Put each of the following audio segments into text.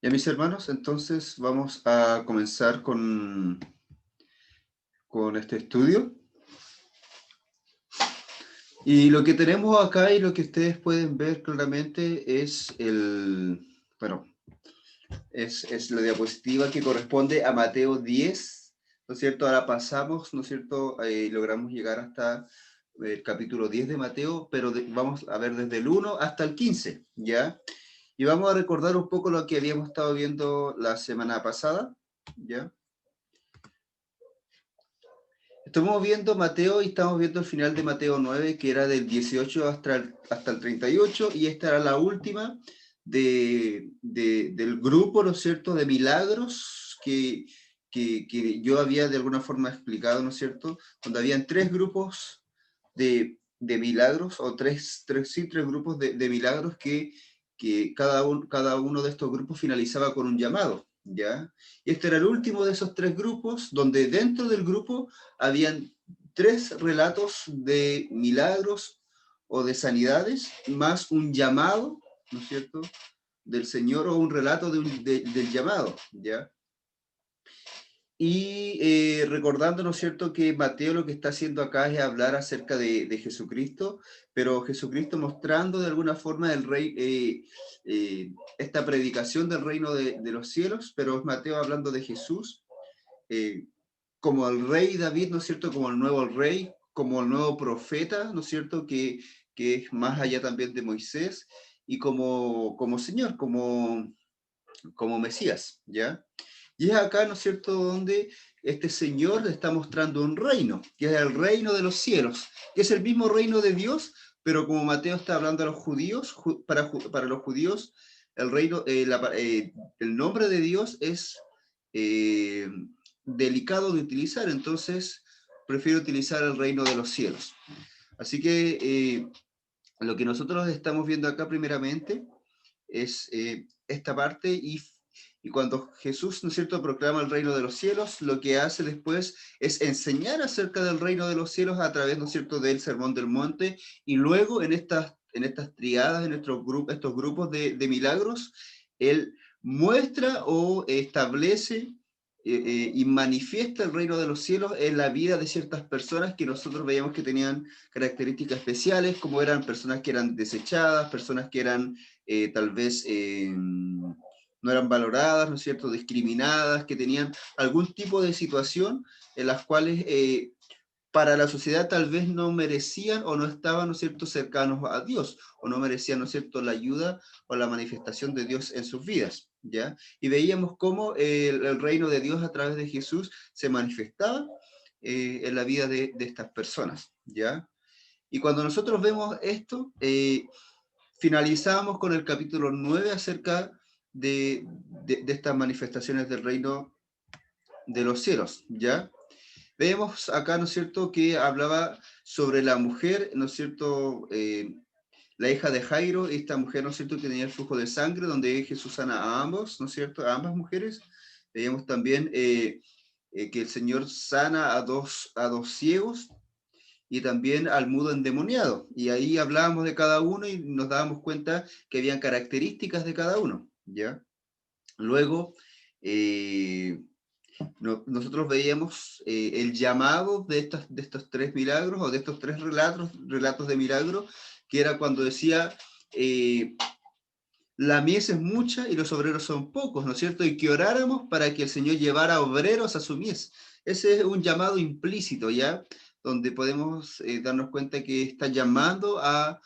Ya, mis hermanos, entonces vamos a comenzar con este estudio. Y lo que tenemos acá y lo que ustedes pueden ver claramente es es la diapositiva que corresponde a Mateo 10, ¿no es cierto? Ahora pasamos, ¿no es cierto? Logramos llegar hasta el capítulo 10 de Mateo, pero vamos a ver desde el 1 hasta el 15, ¿ya? Y vamos a recordar un poco lo que habíamos estado viendo la semana pasada, ¿ya? Estamos viendo Mateo y estamos viendo el final de Mateo 9, que era del 18 hasta el 38, y esta era la última del grupo, ¿no es cierto?, de milagros que yo había de alguna forma explicado, ¿no es cierto?, donde habían tres grupos de milagros, o tres grupos de milagros que cada uno de estos grupos finalizaba con un llamado, ¿ya? Y este era el último de esos tres grupos, donde dentro del grupo habían tres relatos de milagros o de sanidades, más un llamado, ¿no es cierto?, del Señor, o un relato del llamado, ¿ya? Y recordando, ¿no es cierto?, que Mateo lo que está haciendo acá es hablar acerca de Jesucristo, pero Jesucristo mostrando de alguna forma esta predicación del reino de los cielos, pero es Mateo hablando de Jesús, eh, como el rey David, ¿no es cierto?, como el nuevo rey, como el nuevo profeta, ¿no es cierto?, que es más allá también de Moisés, y como Señor, como Mesías, ¿ya? Y es acá, ¿no es cierto?, donde este Señor le está mostrando un reino, que es el reino de los cielos, que es el mismo reino de Dios, pero como Mateo está hablando a los judíos, para los judíos, el reino, el nombre de Dios es eh, delicado de utilizar, entonces prefiero utilizar el reino de los cielos. Así que lo que nosotros estamos viendo acá primeramente es esta parte, y cuando Jesús, ¿no es cierto?, proclama el reino de los cielos, lo que hace después es enseñar acerca del reino de los cielos a través, ¿no es cierto?, del Sermón del Monte, y luego en estas triadas, en estos grupos de milagros, Él muestra o establece y manifiesta el reino de los cielos en la vida de ciertas personas que nosotros veíamos que tenían características especiales, como eran personas que eran desechadas, personas que eran tal vez no eran valoradas, ¿no es cierto?, discriminadas, que tenían algún tipo de situación en las cuales para la sociedad tal vez no merecían o no estaban, ¿no es cierto?, cercanos a Dios, o no merecían, ¿no es cierto?, la ayuda o la manifestación de Dios en sus vidas, ¿ya? Y veíamos cómo el reino de Dios a través de Jesús se manifestaba en la vida de estas personas, ¿ya? Y cuando nosotros vemos esto, finalizamos con el capítulo 9 acerca de estas manifestaciones del reino de los cielos, ¿ya? Vemos acá, ¿no es cierto?, que hablaba sobre la mujer, ¿no es cierto?, la hija de Jairo, esta mujer, ¿no es cierto?, que tenía el flujo de sangre, donde Jesús sana a ambos, ¿no es cierto?, a ambas mujeres. Veíamos también que el Señor sana a dos ciegos, y también al mudo endemoniado. Y ahí hablábamos de cada uno y nos dábamos cuenta que habían características de cada uno, ¿ya? Luego, nosotros veíamos el llamado de estos tres milagros, o de estos tres relatos de milagros, que era cuando decía, la mies es mucha y los obreros son pocos, ¿no es cierto? Y que oráramos para que el Señor llevara obreros a su mies. Ese es un llamado implícito, ¿ya? Donde podemos darnos cuenta que está llamando a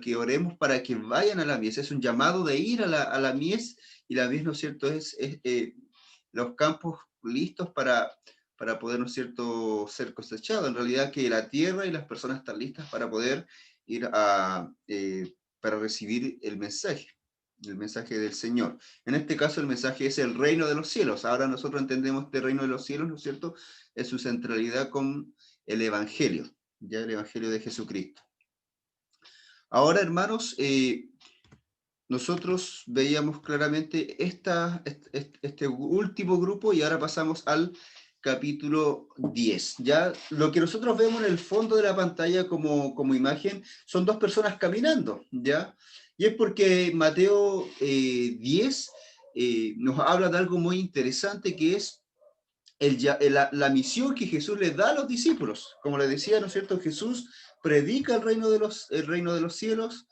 que oremos para que vayan a la mies. Es un llamado de ir a la mies, y la mies, ¿no es cierto?, es los campos listos para poder, ¿no es cierto?, ser cosechados. En realidad que la tierra y las personas están listas para poder ir para recibir el mensaje del Señor. En este caso el mensaje es el reino de los cielos. Ahora nosotros entendemos este reino de los cielos, ¿no es cierto?, es su centralidad con el Evangelio, ya el Evangelio de Jesucristo. Ahora, hermanos, nosotros veíamos claramente este último grupo, y ahora pasamos al capítulo 10. Ya lo que nosotros vemos en el fondo de la pantalla como imagen son dos personas caminando, ¿ya? Y es porque Mateo 10 nos habla de algo muy interesante que es la misión que Jesús les da a los discípulos. Como les decía, ¿no es cierto? Jesús predica el reino de los cielos,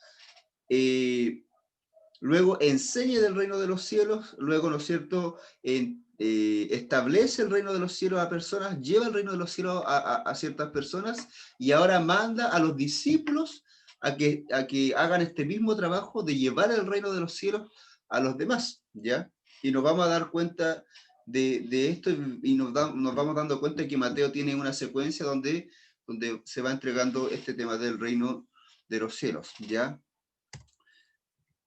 luego enseña del reino de los cielos, luego, ¿no es cierto?, establece el reino de los cielos a personas, lleva el reino de los cielos a ciertas personas, y ahora manda a los discípulos a que hagan este mismo trabajo de llevar el reino de los cielos a los demás, ¿ya? Y nos vamos a dar cuenta de esto, y nos vamos dando cuenta que Mateo tiene una secuencia donde se va entregando este tema del reino de los cielos, ¿ya?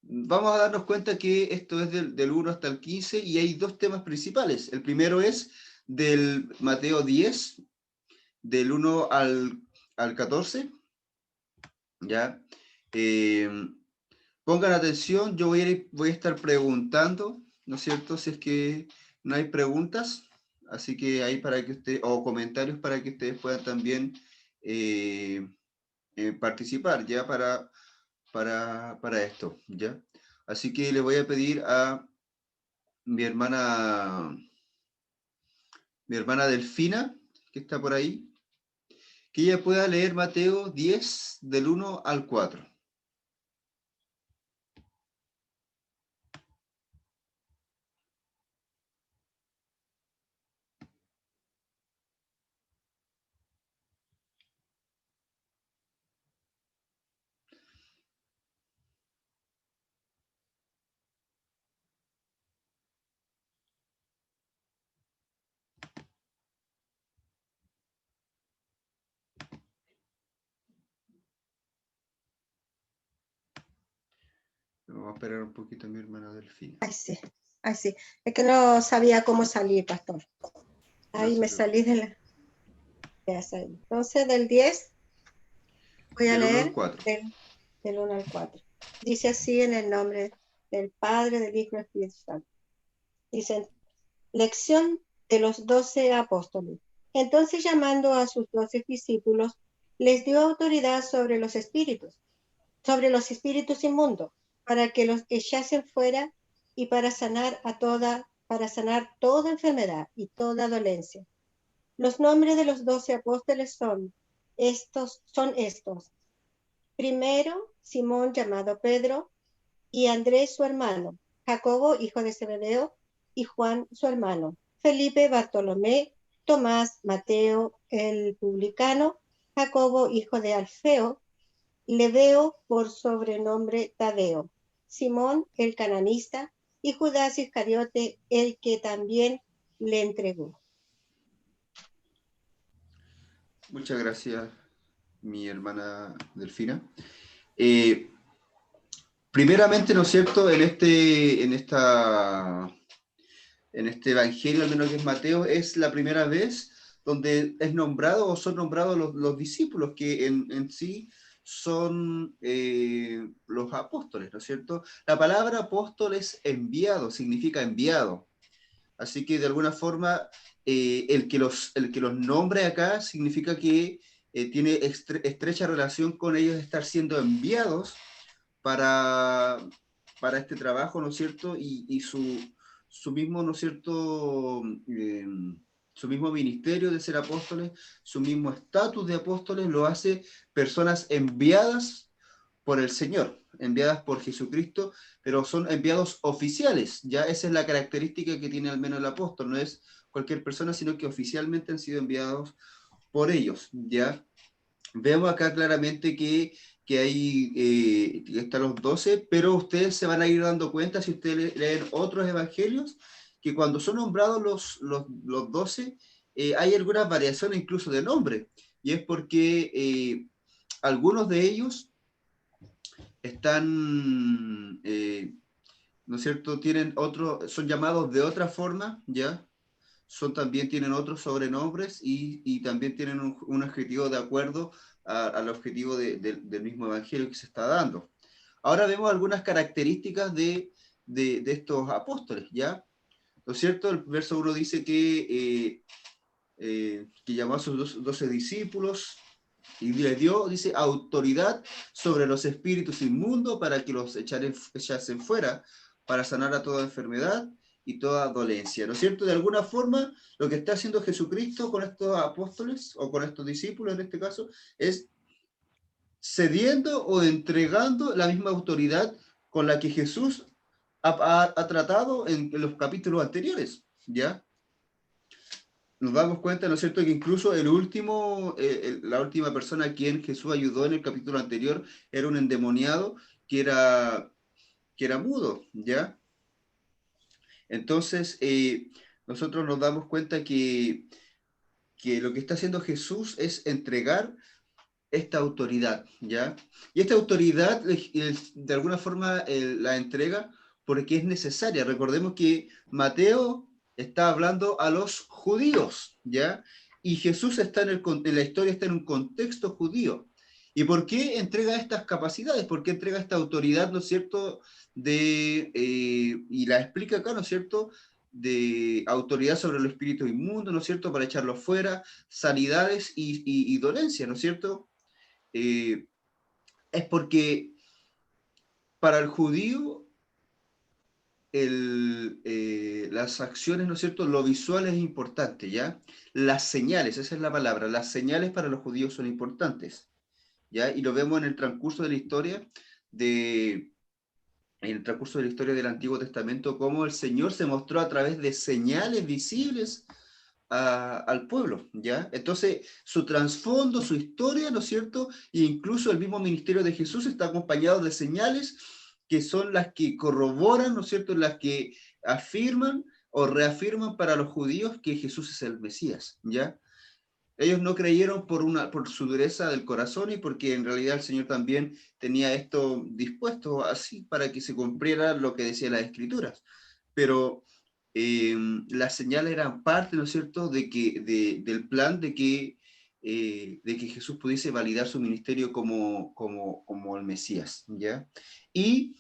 Vamos a darnos cuenta que esto es del 1 hasta el 15 y hay dos temas principales. El primero es del Mateo 10, del 1 al 14, ¿ya? Pongan atención, yo voy a estar preguntando, ¿no es cierto? Si es que no hay preguntas, así que hay para que ustedes, o comentarios para que ustedes puedan también participar, ¿ya? Para esto, ¿ya? Así que le voy a pedir a mi hermana Delfina, que está por ahí, que ella pueda leer Mateo 10, del 1 al 4. Vamos a esperar un poquito a mi hermana Delfina. Ay, sí. Ay, sí. Es que no sabía cómo salir, pastor. Ahí me salí de la... Entonces, del 10, voy a leer del 1 al 4. Dice así en el nombre del Padre, del Hijo y del Espíritu Santo. Dicen, lección de los 12 apóstoles. Entonces, llamando a sus 12 discípulos, les dio autoridad sobre los espíritus inmundos, para que los echasen fuera y para sanar toda enfermedad y toda dolencia. Los nombres de los 12 apóstoles son estos. Primero, Simón, llamado Pedro, y Andrés, su hermano, Jacobo, hijo de Zebedeo, y Juan, su hermano, Felipe, Bartolomé, Tomás, Mateo, el publicano, Jacobo, hijo de Alfeo, Lebeo, por sobrenombre Tadeo, Simón, el cananista, y Judas Iscariote, el que también le entregó. Muchas gracias, mi hermana Delfina. Primeramente, ¿no es cierto?, en este evangelio, al menos que es Mateo, es la primera vez donde es nombrado o son nombrados los discípulos, que en sí son los apóstoles, ¿no es cierto? La palabra apóstol es enviado, significa enviado. Así que de alguna forma el que los nombre acá significa que tiene estrecha relación con ellos estar siendo enviados para este trabajo, ¿no es cierto? Y su mismo, ¿no es cierto?, su mismo ministerio de ser apóstoles, su mismo estatus de apóstoles, lo hace personas enviadas por el Señor, enviadas por Jesucristo, pero son enviados oficiales. Ya esa es la característica que tiene al menos el apóstol, no es cualquier persona, sino que oficialmente han sido enviados por ellos, ¿ya? Vemos acá claramente que hay, están los 12, pero ustedes se van a ir dando cuenta, si ustedes leen otros evangelios, que cuando son nombrados los 12, hay algunas variaciones incluso de nombre, y es porque algunos de ellos están, ¿no es cierto?, tienen son llamados de otra forma, ¿ya? También tienen otros sobrenombres y también tienen un objetivo de acuerdo al objetivo del mismo evangelio que se está dando. Ahora vemos algunas características de estos apóstoles, ¿ya? ¿No es cierto? El verso 1 dice que llamó a sus 12 discípulos y les dio, dice, autoridad sobre los espíritus inmundos para que los echasen fuera, para sanar a toda enfermedad y toda dolencia, ¿no es cierto? De alguna forma, lo que está haciendo Jesucristo con estos apóstoles, o con estos discípulos en este caso, es cediendo o entregando la misma autoridad con la que Jesús ha tratado en los capítulos anteriores, ¿ya? Nos damos cuenta, ¿no es cierto?, que incluso la última persona a quien Jesús ayudó en el capítulo anterior era un endemoniado que era mudo, ¿ya? Entonces, nosotros nos damos cuenta que lo que está haciendo Jesús es entregar esta autoridad, ¿ya? Y esta autoridad, de alguna forma, la entrega porque es necesaria. Recordemos que Mateo está hablando a los judíos, ¿ya? Y Jesús está en la historia está en un contexto judío. ¿Y por qué entrega estas capacidades? ¿Por qué entrega esta autoridad, ¿no es cierto? Y la explica acá, ¿no es cierto? De autoridad sobre los espíritus inmundos, ¿no es cierto? Para echarlos fuera, sanidades y dolencias, ¿no es cierto? Es porque para el judío las acciones, ¿no es cierto? Lo visual es importante, ¿ya? Las señales, esa es la palabra, las señales para los judíos son importantes, ¿ya? Y lo vemos en el transcurso de la historia del Antiguo Testamento, cómo el Señor se mostró a través de señales visibles al pueblo, ¿ya? Entonces, su trasfondo, su historia, ¿no es cierto? E incluso el mismo ministerio de Jesús está acompañado de señales que son las que corroboran, ¿no es cierto?, las que afirman o reafirman para los judíos que Jesús es el Mesías, ¿ya? Ellos no creyeron por su dureza del corazón y porque en realidad el Señor también tenía esto dispuesto así para que se cumpliera lo que decía las Escrituras. Pero las señales eran parte, ¿no es cierto?, del plan de que Jesús pudiese validar su ministerio como el Mesías, ¿ya? Y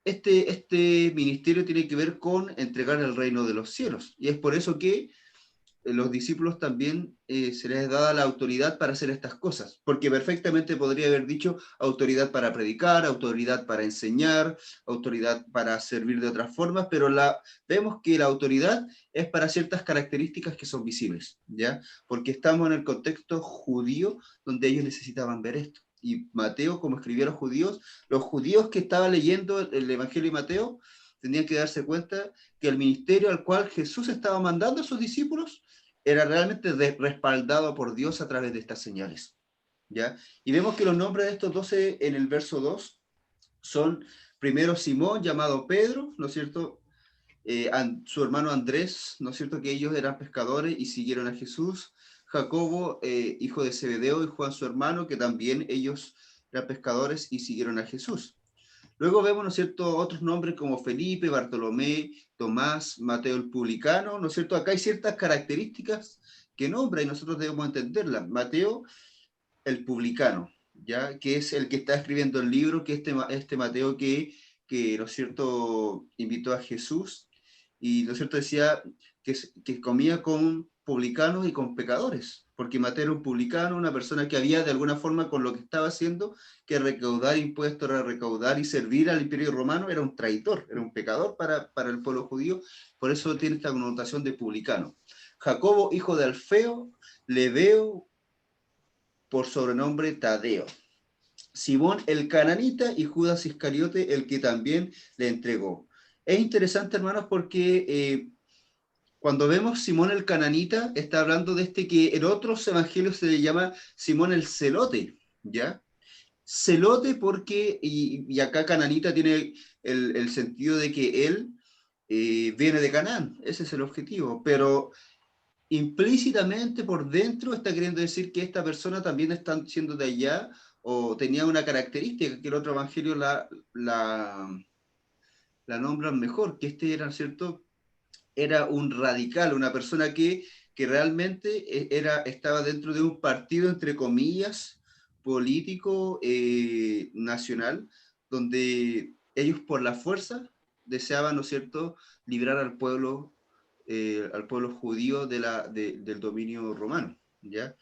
este ministerio tiene que ver con entregar el reino de los cielos. Y es por eso que los discípulos también se les da la autoridad para hacer estas cosas, porque perfectamente podría haber dicho autoridad para predicar, autoridad para enseñar, autoridad para servir de otras formas, pero vemos que la autoridad es para ciertas características que son visibles, ¿ya? Porque estamos en el contexto judío donde ellos necesitaban ver esto. Y Mateo, como escribió a los judíos que estaban leyendo el Evangelio de Mateo, tenían que darse cuenta que el ministerio al cual Jesús estaba mandando a sus discípulos era realmente respaldado por Dios a través de estas señales, ¿ya? Y vemos que los nombres de estos 12 en el verso 2 son primero Simón, llamado Pedro, ¿no es cierto? Su hermano Andrés, ¿no es cierto? Que ellos eran pescadores y siguieron a Jesús. Jacobo, hijo de Zebedeo, y Juan su hermano, que también ellos eran pescadores y siguieron a Jesús. Luego vemos, ¿no es cierto?, otros nombres como Felipe, Bartolomé, Tomás, Mateo el publicano, ¿no es cierto? Acá hay ciertas características que nombra y nosotros debemos entenderlas. Mateo el publicano, ¿ya? Que es el que está escribiendo el libro, que este Mateo ¿no es cierto?, invitó a Jesús y, ¿no es cierto?, decía que comía con publicanos y con pecadores, porque Mateo era un publicano, una persona que había de alguna forma con lo que estaba haciendo, que recaudar impuestos, era recaudar y servir al imperio romano, era un traidor, era un pecador para el pueblo judío, por eso tiene esta connotación de publicano. Jacobo, hijo de Alfeo, Lebeo, por sobrenombre Tadeo. Simón el cananita y Judas Iscariote, el que también le entregó. Es interesante, hermanos, porque cuando vemos Simón el cananita, está hablando de que en otros evangelios se le llama Simón el celote, ¿ya? Celote porque, y acá cananita tiene el sentido de que él viene de Canaán, ese es el objetivo, pero implícitamente por dentro está queriendo decir que esta persona también está siendo de allá o tenía una característica que el otro evangelio la nombran mejor, que este era, ¿cierto?, era un radical, una persona que realmente estaba dentro de un partido, entre comillas, político nacional, donde ellos por la fuerza deseaban, ¿no es cierto?, librar al pueblo judío del dominio romano, ¿ya?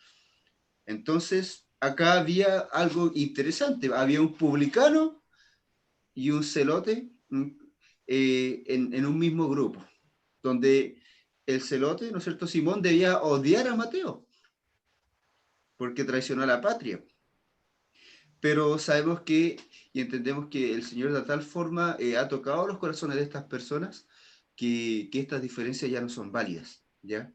Entonces, acá había algo interesante, había un publicano y un celote, en un mismo grupo, donde el celote, ¿no es cierto?, Simón debía odiar a Mateo, porque traicionó a la patria. Pero sabemos que, y entendemos que el Señor de tal forma ha tocado los corazones de estas personas, que estas diferencias ya no son válidas, ¿ya?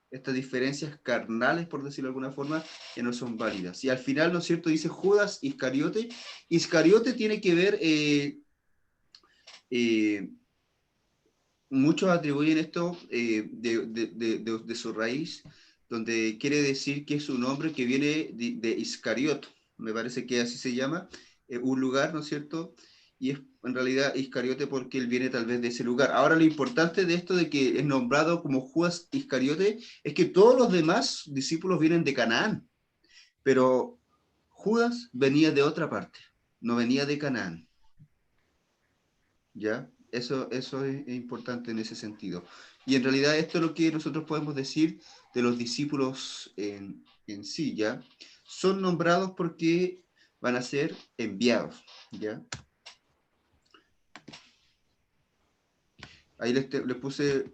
Estas diferencias carnales, por decirlo de alguna forma, ya no son válidas. Y al final, ¿no es cierto?, dice Judas Iscariote. Iscariote tiene que ver, muchos atribuyen esto de su raíz, donde quiere decir que es un nombre que viene de Iscariot, me parece que así se llama, un lugar, ¿no es cierto?, y es en realidad Iscariote porque él viene tal vez de ese lugar. Ahora, lo importante de esto de que es nombrado como Judas Iscariote es que todos los demás discípulos vienen de Canaán, pero Judas venía de otra parte, no venía de Canaán. ¿Ya? Eso es importante en ese sentido. Y en realidad esto es lo que nosotros podemos decir de los discípulos en sí, ¿ya? Son nombrados porque van a ser enviados, ¿ya? Ahí les puse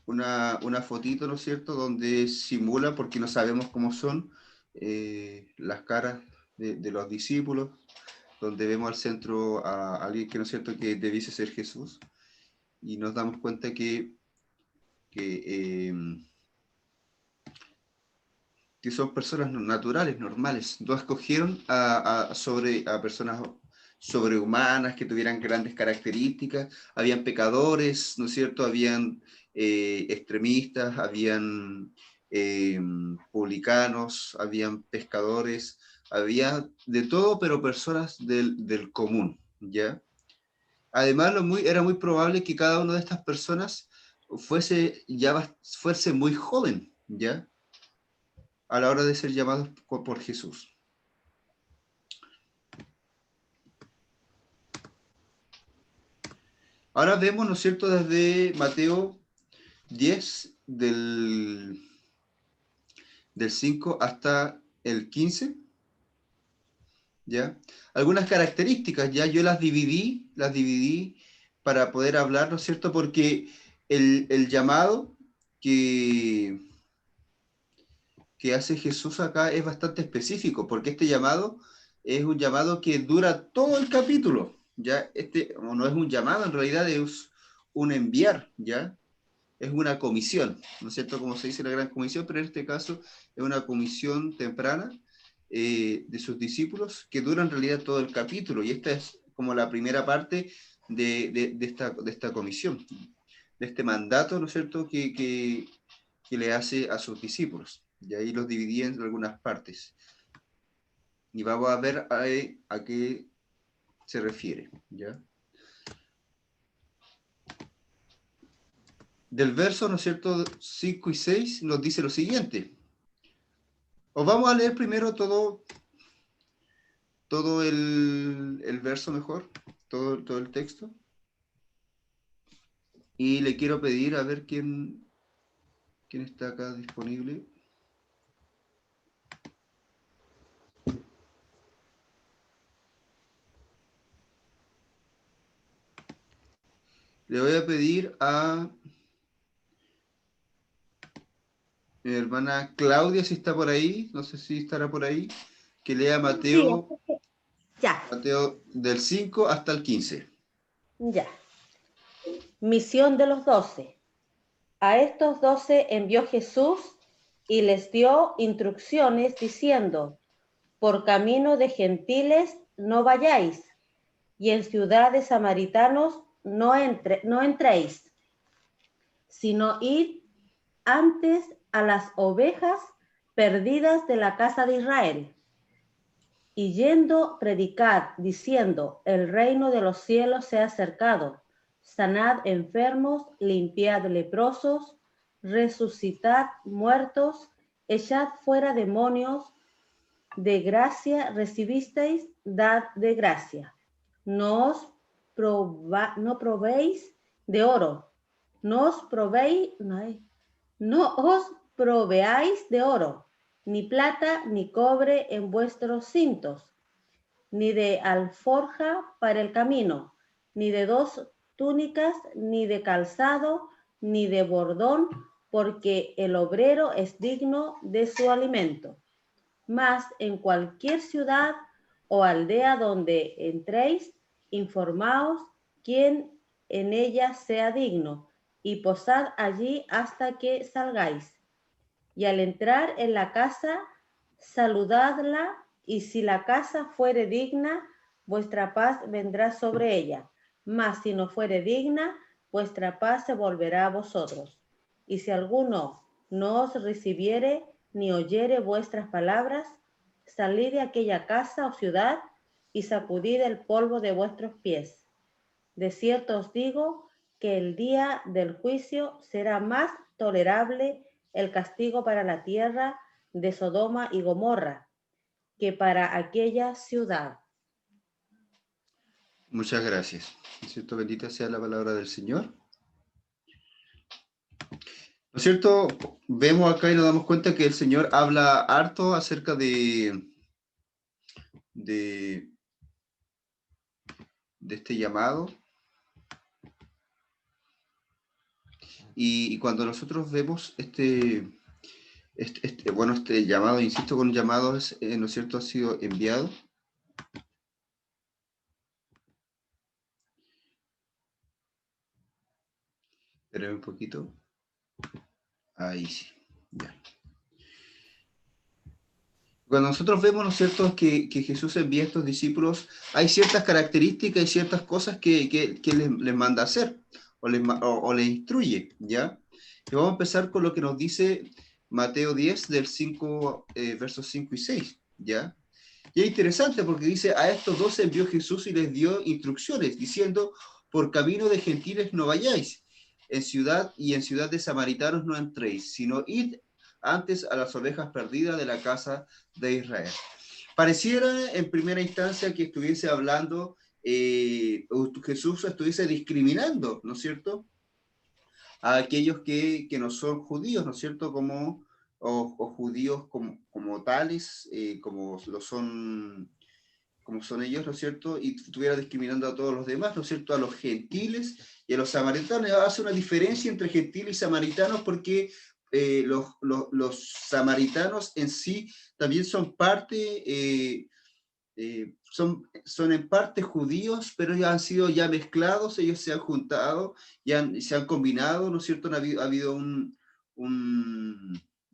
una fotito, ¿no es cierto?, donde simula, porque no sabemos cómo son las caras de los discípulos, donde vemos al centro a alguien que, ¿no es cierto?, que debiese ser Jesús, y nos damos cuenta que son personas naturales, normales. No escogieron a personas sobrehumanas que tuvieran grandes características. Habían pecadores, ¿no es cierto? Habían extremistas, habían publicanos, habían pescadores, había de todo, pero personas del común, ¿ya? Además, era muy probable que cada una de estas personas fuese muy joven, ¿ya?, a la hora de ser llamados por Jesús. Ahora vemos, ¿no es cierto?, desde Mateo 10, del 5 hasta el 15, ¿ya? Algunas características, ya yo las dividí para poder hablar, ¿no es cierto?, porque el llamado que hace Jesús acá es bastante específico, porque este llamado es un llamado que dura todo el capítulo, ¿ya? No es un llamado, en realidad es un enviar, ¿ya? Es una comisión, ¿no es cierto?, como se dice la gran comisión, pero en este caso es una comisión temprana de sus discípulos que dura en realidad todo el capítulo, y esta es como la primera parte de esta comisión, de este mandato, ¿no es cierto?, que le hace a sus discípulos. Y ahí los dividí en algunas partes. Y vamos a ver a qué se refiere, ¿ya? Del verso, ¿no es cierto?, 5 y 6 nos dice lo siguiente. Os vamos a leer primero todo el verso mejor, todo el texto. Y le quiero pedir a ver quién está acá disponible. Le voy a pedir a mi hermana Claudia, si está por ahí, no sé si estará por ahí, que lea Mateo, sí, ya. Mateo del 5 hasta el 15. Ya. Misión de los 12. A estos 12 envió Jesús y les dio instrucciones diciendo: por camino de gentiles no vayáis, y en ciudad de samaritanos no entréis, sino id antes a las ovejas perdidas de la casa de Israel. Y yendo, predicad, diciendo: el reino de los cielos se ha acercado. Sanad enfermos, limpiad leprosos, resucitad muertos, echad fuera demonios. De gracia recibisteis, dad de gracia. No probéis de oro, no os proveáis de oro, ni plata, ni cobre en vuestros cintos, ni de alforja para el camino, ni de 2 túnicas, ni de calzado, ni de bordón, porque el obrero es digno de su alimento. Mas en cualquier ciudad o aldea donde entréis, informaos quién en ella sea digno, y posad allí hasta que salgáis. Y al entrar en la casa, saludadla, y si la casa fuere digna, vuestra paz vendrá sobre ella. Mas si no fuere digna, vuestra paz se volverá a vosotros. Y si alguno no os recibiere ni oyere vuestras palabras, salid de aquella casa o ciudad y sacudid el polvo de vuestros pies. De cierto os digo que el día del juicio será más tolerable el castigo para la tierra de Sodoma y Gomorra que para aquella ciudad. Muchas gracias. ¿No es cierto? Bendita sea la palabra del Señor. ¿No es cierto? Vemos acá y nos damos cuenta que el Señor habla harto acerca de este llamado. Y cuando nosotros vemos este llamado, insisto con llamado, ¿no es cierto?, ha sido enviado. Espérame un poquito. Ahí sí. Ya. Cuando nosotros vemos, ¿no es cierto?, que Jesús envía a estos discípulos, hay ciertas características y ciertas cosas que les manda a hacer o les instruye, ¿ya? Y vamos a empezar con lo que nos dice Mateo 10, del 5, versos 5 y 6, ¿ya? Y es interesante porque dice, a estos 12 envió Jesús y les dio instrucciones, diciendo, por camino de gentiles no vayáis, en ciudad de samaritanos no entréis, sino id antes a las ovejas perdidas de la casa de Israel. Pareciera en primera instancia que estuviese hablando, Jesús estuviese discriminando, ¿no es cierto?, a aquellos que no son judíos, ¿no es cierto?, o judíos como tales, como son ellos, ¿no es cierto?, y estuviera discriminando a todos los demás, ¿no es cierto?, a los gentiles y a los samaritanos. Hace una diferencia entre gentiles y samaritanos porque los samaritanos en sí también son parte, son en parte judíos, pero ellos han sido ya mezclados, ellos se han juntado, se han combinado, ¿no es cierto?, ha habido una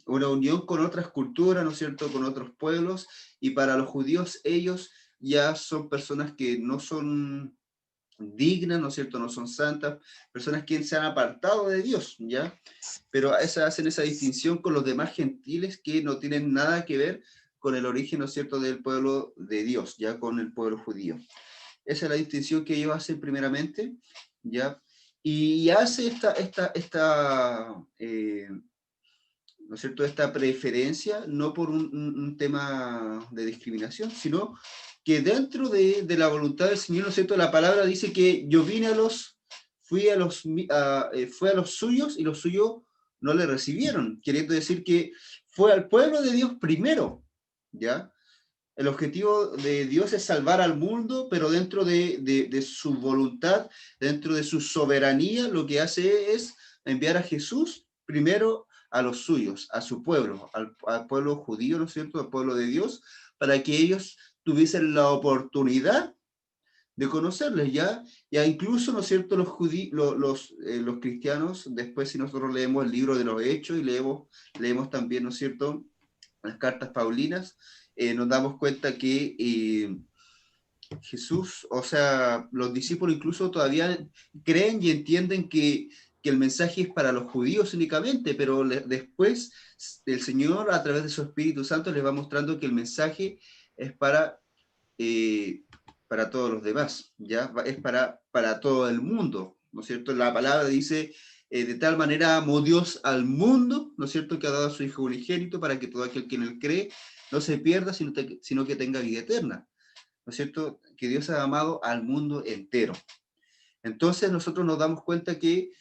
unión con otras culturas, ¿no es cierto?, con otros pueblos, y para los judíos ellos ya son personas que no son dignas, ¿no es cierto?, no son santas, personas que se han apartado de Dios, ¿ya? Pero hacen esa distinción con los demás gentiles que no tienen nada que ver con el origen, ¿no es cierto?, del pueblo de Dios, ya con el pueblo judío. Esa es la distinción que ellos hacen primeramente, ¿ya? Y hace ¿no es cierto?, esta preferencia, no por un tema de discriminación, sino que dentro de la voluntad del Señor, ¿no es cierto?, la palabra dice que yo fue a los suyos y los suyos no le recibieron, queriendo decir que fue al pueblo de Dios primero, ¿ya? El objetivo de Dios es salvar al mundo, pero dentro de su voluntad, dentro de su soberanía, lo que hace es enviar a Jesús primero a los suyos, a su pueblo, al pueblo judío, ¿no es cierto?, al pueblo de Dios, para que ellos tuviesen la oportunidad de conocerles, ¿ya? Ya incluso, ¿no es cierto?, los cristianos, después si nosotros leemos el libro de los Hechos y leemos también, ¿no es cierto?, las cartas paulinas, nos damos cuenta que Jesús, o sea, los discípulos incluso todavía creen y entienden que el mensaje es para los judíos únicamente, pero después el Señor a través de su Espíritu Santo les va mostrando que el mensaje es para todos los demás, ¿ya? Es para todo el mundo, ¿no es cierto? La palabra dice, de tal manera amó Dios al mundo, ¿no es cierto?, que ha dado a su Hijo unigénito para que todo aquel que en él cree no se pierda, sino que tenga vida eterna, ¿no es cierto?, que Dios ha amado al mundo entero. Entonces nosotros nos damos cuenta que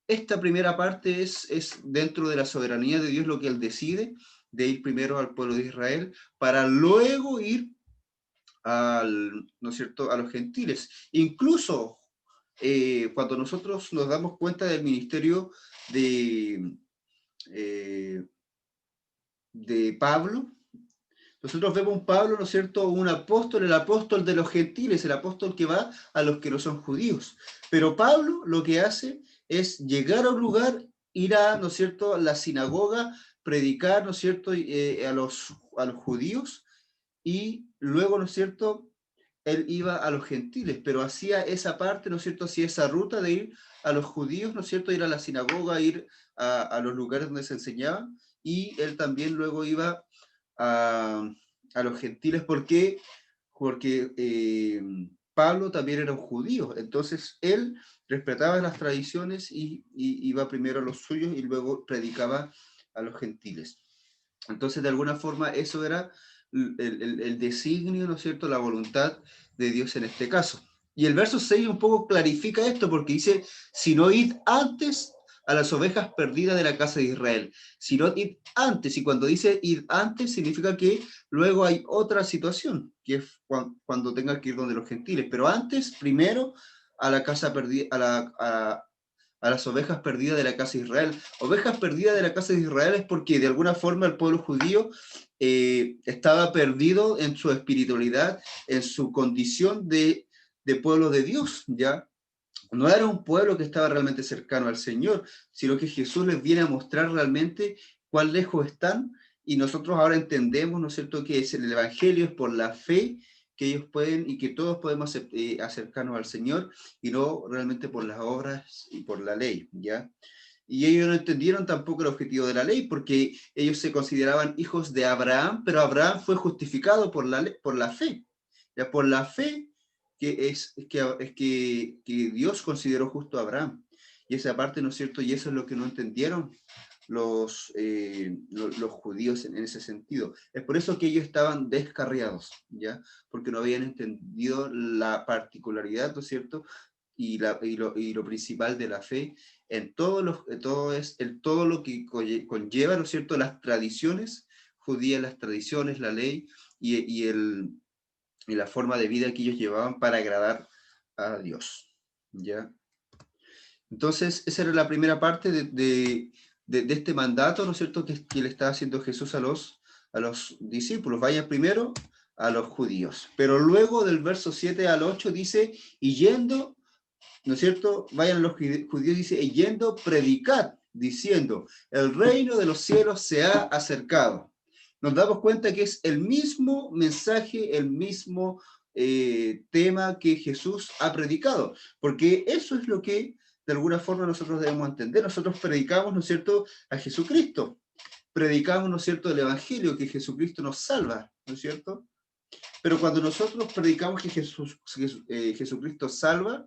esta primera parte es dentro de la soberanía de Dios lo que Él decide, de ir primero al pueblo de Israel, para luego ir ¿no es cierto?, a los gentiles. Incluso cuando nosotros nos damos cuenta del ministerio de Pablo, nosotros vemos un Pablo, ¿no es cierto?, un apóstol, el apóstol de los gentiles, el apóstol que va a los que no son judíos. Pero Pablo lo que hace es llegar a un lugar, ir a, ¿no es cierto?, a la sinagoga, predicar, ¿no es cierto?, a los judíos, y luego, ¿no es cierto?, él iba a los gentiles, pero hacía esa parte, ¿no es cierto?, hacía esa ruta de ir a los judíos, ¿no es cierto?, ir a la sinagoga, ir a los lugares donde se enseñaba, y él también luego iba a los gentiles. ¿Por qué? Porque Pablo también era un judío, entonces él respetaba las tradiciones y iba primero a los suyos y luego predicaba a los gentiles. Entonces, de alguna forma, eso era el designio, ¿no es cierto?, la voluntad de Dios en este caso. Y el verso 6 un poco clarifica esto, porque dice, sino id antes a las ovejas perdidas de la casa de Israel. Sino id antes, y cuando dice id antes, significa que luego hay otra situación, que es cuando tenga que ir donde los gentiles. Pero antes, primero, a la casa perdida, a las ovejas perdidas de la casa de Israel. Ovejas perdidas de la casa de Israel es porque de alguna forma el pueblo judío estaba perdido en su espiritualidad, en su condición de pueblo de Dios, ¿ya? No era un pueblo que estaba realmente cercano al Señor, sino que Jesús les viene a mostrar realmente cuán lejos están, y nosotros ahora entendemos, ¿no es cierto?, que es el Evangelio, es por la fe que ellos pueden y que todos podemos acercarnos al Señor, y no realmente por las obras y por la ley, ¿ya? Y ellos no entendieron tampoco el objetivo de la ley, porque ellos se consideraban hijos de Abraham, pero Abraham fue justificado por la fe, ¿ya? Por la fe que Dios consideró justo a Abraham. Y esa parte, ¿no es cierto? Y eso es lo que no entendieron los judíos en ese sentido. Es por eso que ellos estaban descarriados, ¿ya? Porque no habían entendido la particularidad, ¿no es cierto?, y lo principal de la fe en todo lo que conlleva, ¿no es cierto?, las tradiciones judías, las tradiciones, la ley y la forma de vida que ellos llevaban para agradar a Dios, ¿ya? Entonces, esa era la primera parte de este mandato, ¿no es cierto?, que le está haciendo Jesús a los discípulos. Vayan primero a los judíos. Pero luego del verso 7 al 8 dice, y yendo, ¿no es cierto?, vayan los judíos, dice, y yendo, predicad, diciendo, el reino de los cielos se ha acercado. Nos damos cuenta que es el mismo mensaje, el mismo tema que Jesús ha predicado, porque eso es lo que de alguna forma nosotros debemos entender. Nosotros predicamos, ¿no es cierto?, a Jesucristo. Predicamos, ¿no es cierto?, el Evangelio, que Jesucristo nos salva, ¿no es cierto? Pero cuando nosotros predicamos que Jesucristo salva,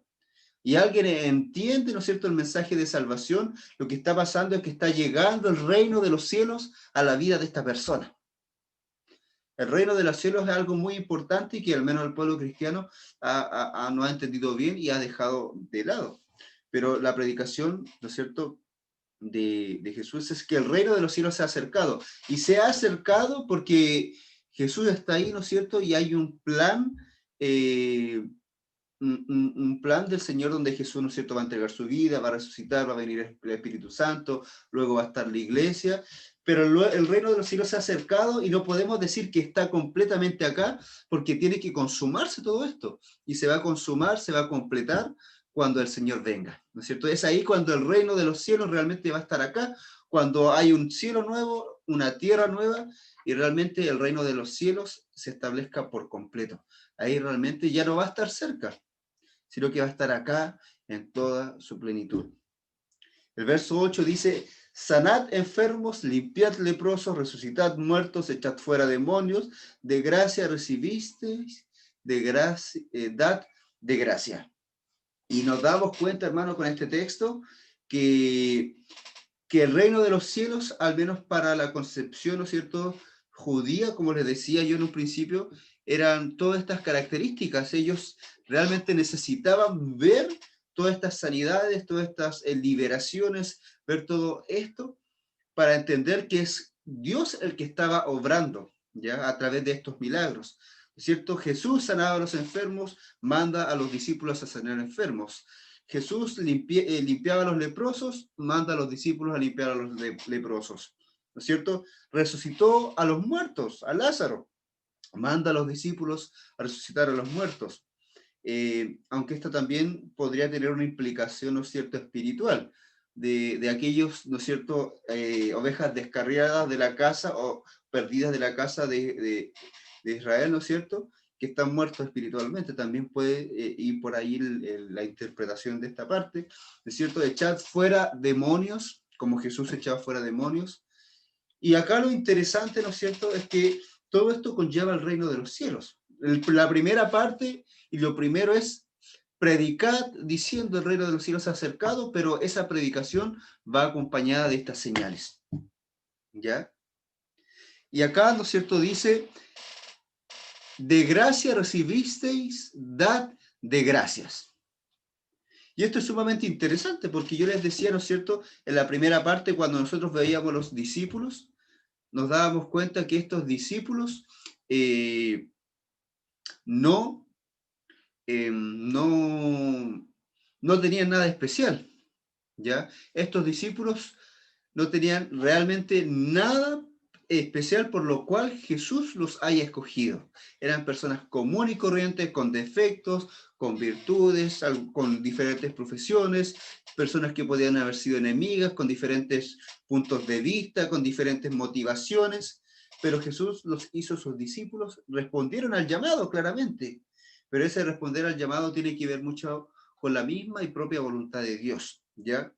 y alguien entiende, ¿no es cierto?, el mensaje de salvación, lo que está pasando es que está llegando el reino de los cielos a la vida de esta persona. El reino de los cielos es algo muy importante y que al menos el pueblo cristiano no ha entendido bien y ha dejado de lado. Pero la predicación, ¿no es cierto?, de Jesús es que el reino de los cielos se ha acercado. Y se ha acercado porque Jesús está ahí, ¿no es cierto?, y hay un plan, un plan del Señor donde Jesús, ¿no es cierto?, va a entregar su vida, va a resucitar, va a venir el Espíritu Santo, luego va a estar la iglesia, pero el reino de los cielos se ha acercado y no podemos decir que está completamente acá, porque tiene que consumarse todo esto, y se va a consumar, se va a completar cuando el Señor venga, ¿no es cierto? Es ahí cuando el reino de los cielos realmente va a estar acá, cuando hay un cielo nuevo, una tierra nueva, y realmente el reino de los cielos se establezca por completo. Ahí realmente ya no va a estar cerca, sino que va a estar acá en toda su plenitud. El verso 8 dice, sanad enfermos, limpiad leprosos, resucitad muertos, echad fuera demonios, de gracia recibisteis, de gracia, dad de gracia. Y nos damos cuenta, hermano, con este texto, que el reino de los cielos, al menos para la concepción, ¿no es cierto?, judía, como les decía yo en un principio, eran todas estas características. Ellos realmente necesitaban ver todas estas sanidades, todas estas liberaciones, ver todo esto, para entender que es Dios el que estaba obrando, ¿ya?, a través de estos milagros. ¿Cierto? Jesús sanaba a los enfermos, manda a los discípulos a sanar enfermos. Jesús limpiaba a los leprosos, manda a los discípulos a limpiar a los leprosos, ¿no es cierto? Resucitó a los muertos, a Lázaro, manda a los discípulos a resucitar a los muertos. Aunque esto también podría tener una implicación, ¿no es cierto?, espiritual, de aquellos, ¿no es cierto?, ovejas descarriadas de la casa o perdidas de la casa de Israel, ¿no es cierto?, que están muertos espiritualmente. También puede ir por ahí la interpretación de esta parte, ¿no es cierto?, echar fuera demonios, como Jesús echaba fuera demonios. Y acá lo interesante, ¿no es cierto?, es que todo esto conlleva el reino de los cielos. La primera parte, y lo primero es predicar diciendo el reino de los cielos se ha acercado, pero esa predicación va acompañada de estas señales. ¿Ya? Y acá, ¿no es cierto?, dice, de gracia recibisteis, dad de gracias. Y esto es sumamente interesante, porque yo les decía, ¿no es cierto?, en la primera parte, cuando nosotros veíamos los discípulos, nos dábamos cuenta que estos discípulos no tenían nada especial, ¿ya? Estos discípulos no tenían realmente nada especial por lo cual Jesús los haya escogido. Eran personas comunes y corrientes, con defectos, con virtudes, con diferentes profesiones, personas que podían haber sido enemigas, con diferentes puntos de vista, con diferentes motivaciones, pero Jesús los hizo sus discípulos, respondieron al llamado claramente, pero ese responder al llamado tiene que ver mucho con la misma y propia voluntad de Dios, ¿ya?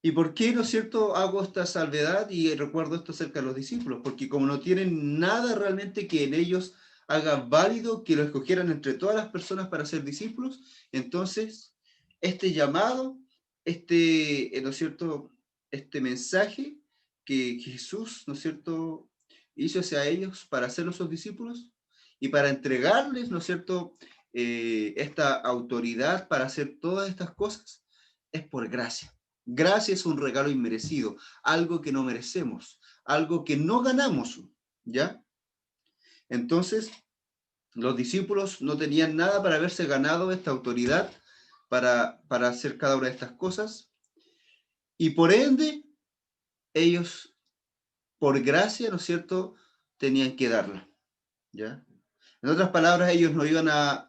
¿Y por qué, no es cierto, hago esta salvedad y recuerdo esto acerca de los discípulos? Porque como no tienen nada realmente que en ellos haga válido que lo escogieran entre todas las personas para ser discípulos, entonces este llamado, ¿no es cierto?, este mensaje que Jesús, ¿no es cierto?, hizo hacia ellos para hacerlos sus discípulos y para entregarles, ¿no es cierto?, esta autoridad para hacer todas estas cosas, es por gracia. Gracia es un regalo inmerecido, algo que no merecemos, algo que no ganamos, ¿ya? Entonces, los discípulos no tenían nada para haberse ganado esta autoridad para hacer cada una de estas cosas, y por ende, ellos, por gracia, ¿no es cierto?, tenían que darla, ¿ya? En otras palabras, ellos no iban a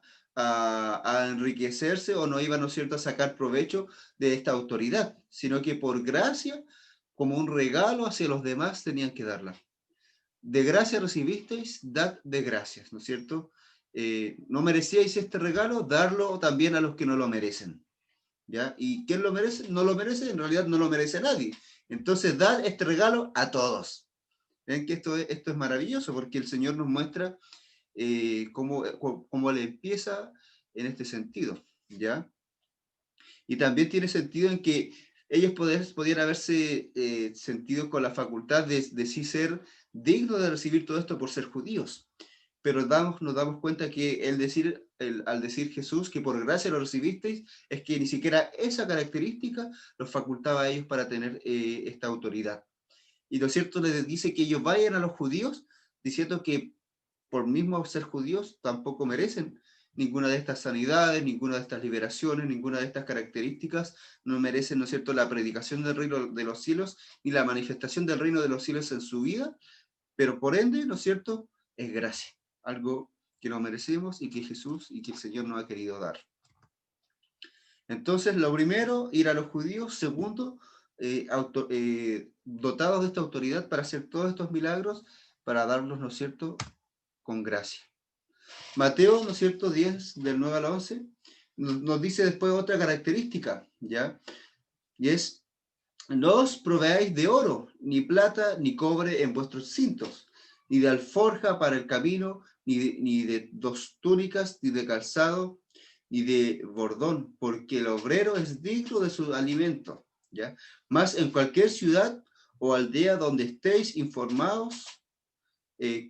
enriquecerse o no iban, ¿no es cierto?, a sacar provecho de esta autoridad, sino que por gracia, como un regalo hacia los demás, tenían que darla. De gracia recibisteis, dad de gracias, ¿no es cierto? No merecíais este regalo, darlo también a los que no lo merecen, ¿ya? ¿Y quién lo merece? No lo merece, en realidad no lo merece nadie. Entonces, dad este regalo a todos. Ven que esto es maravilloso, porque el Señor nos muestra cómo le empieza en este sentido, ¿ya? Y también tiene sentido en que ellos podían haberse sentido con la facultad de sí ser dignos de recibir todo esto por ser judíos, pero nos damos cuenta que al decir Jesús que por gracia lo recibisteis, es que ni siquiera esa característica los facultaba a ellos para tener esta autoridad. Y lo cierto les dice que ellos vayan a los judíos diciendo que por mismo ser judíos, tampoco merecen ninguna de estas sanidades, ninguna de estas liberaciones, ninguna de estas características, no merecen, ¿no es cierto?, la predicación del reino de los cielos y la manifestación del reino de los cielos en su vida, pero por ende, ¿no es cierto?, es gracia, algo que no merecemos y que Jesús y que el Señor nos ha querido dar. Entonces, lo primero, ir a los judíos. Segundo, dotados de esta autoridad para hacer todos estos milagros, para darlos, ¿no es cierto?, con gracia. Mateo, ¿no es cierto?, 10, del 9 al 11, nos dice después otra característica, ¿ya? Y es, no os proveáis de oro, ni plata, ni cobre en vuestros cintos, ni de alforja para el camino, ni de 2 túnicas, ni de calzado, ni de bordón, porque el obrero es digno de su alimento, ¿ya? Mas en cualquier ciudad o aldea donde estéis informados,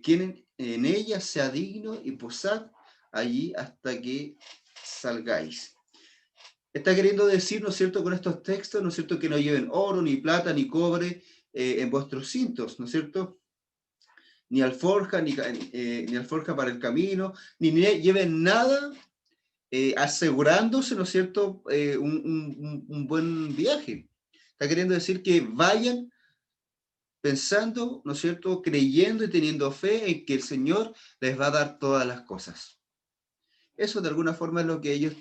quien en ella sea digno y posad allí hasta que salgáis. Está queriendo decir, ¿no es cierto?, con estos textos, ¿no es cierto?, que no lleven oro, ni plata, ni cobre en vuestros cintos, ¿no es cierto?, ni alforja, ni alforja para el camino, ni lleven nada asegurándose, ¿no es cierto?, un buen viaje. Está queriendo decir que vayan pensando, ¿no es cierto?, creyendo y teniendo fe en que el Señor les va a dar todas las cosas. Eso de alguna forma es lo que ellos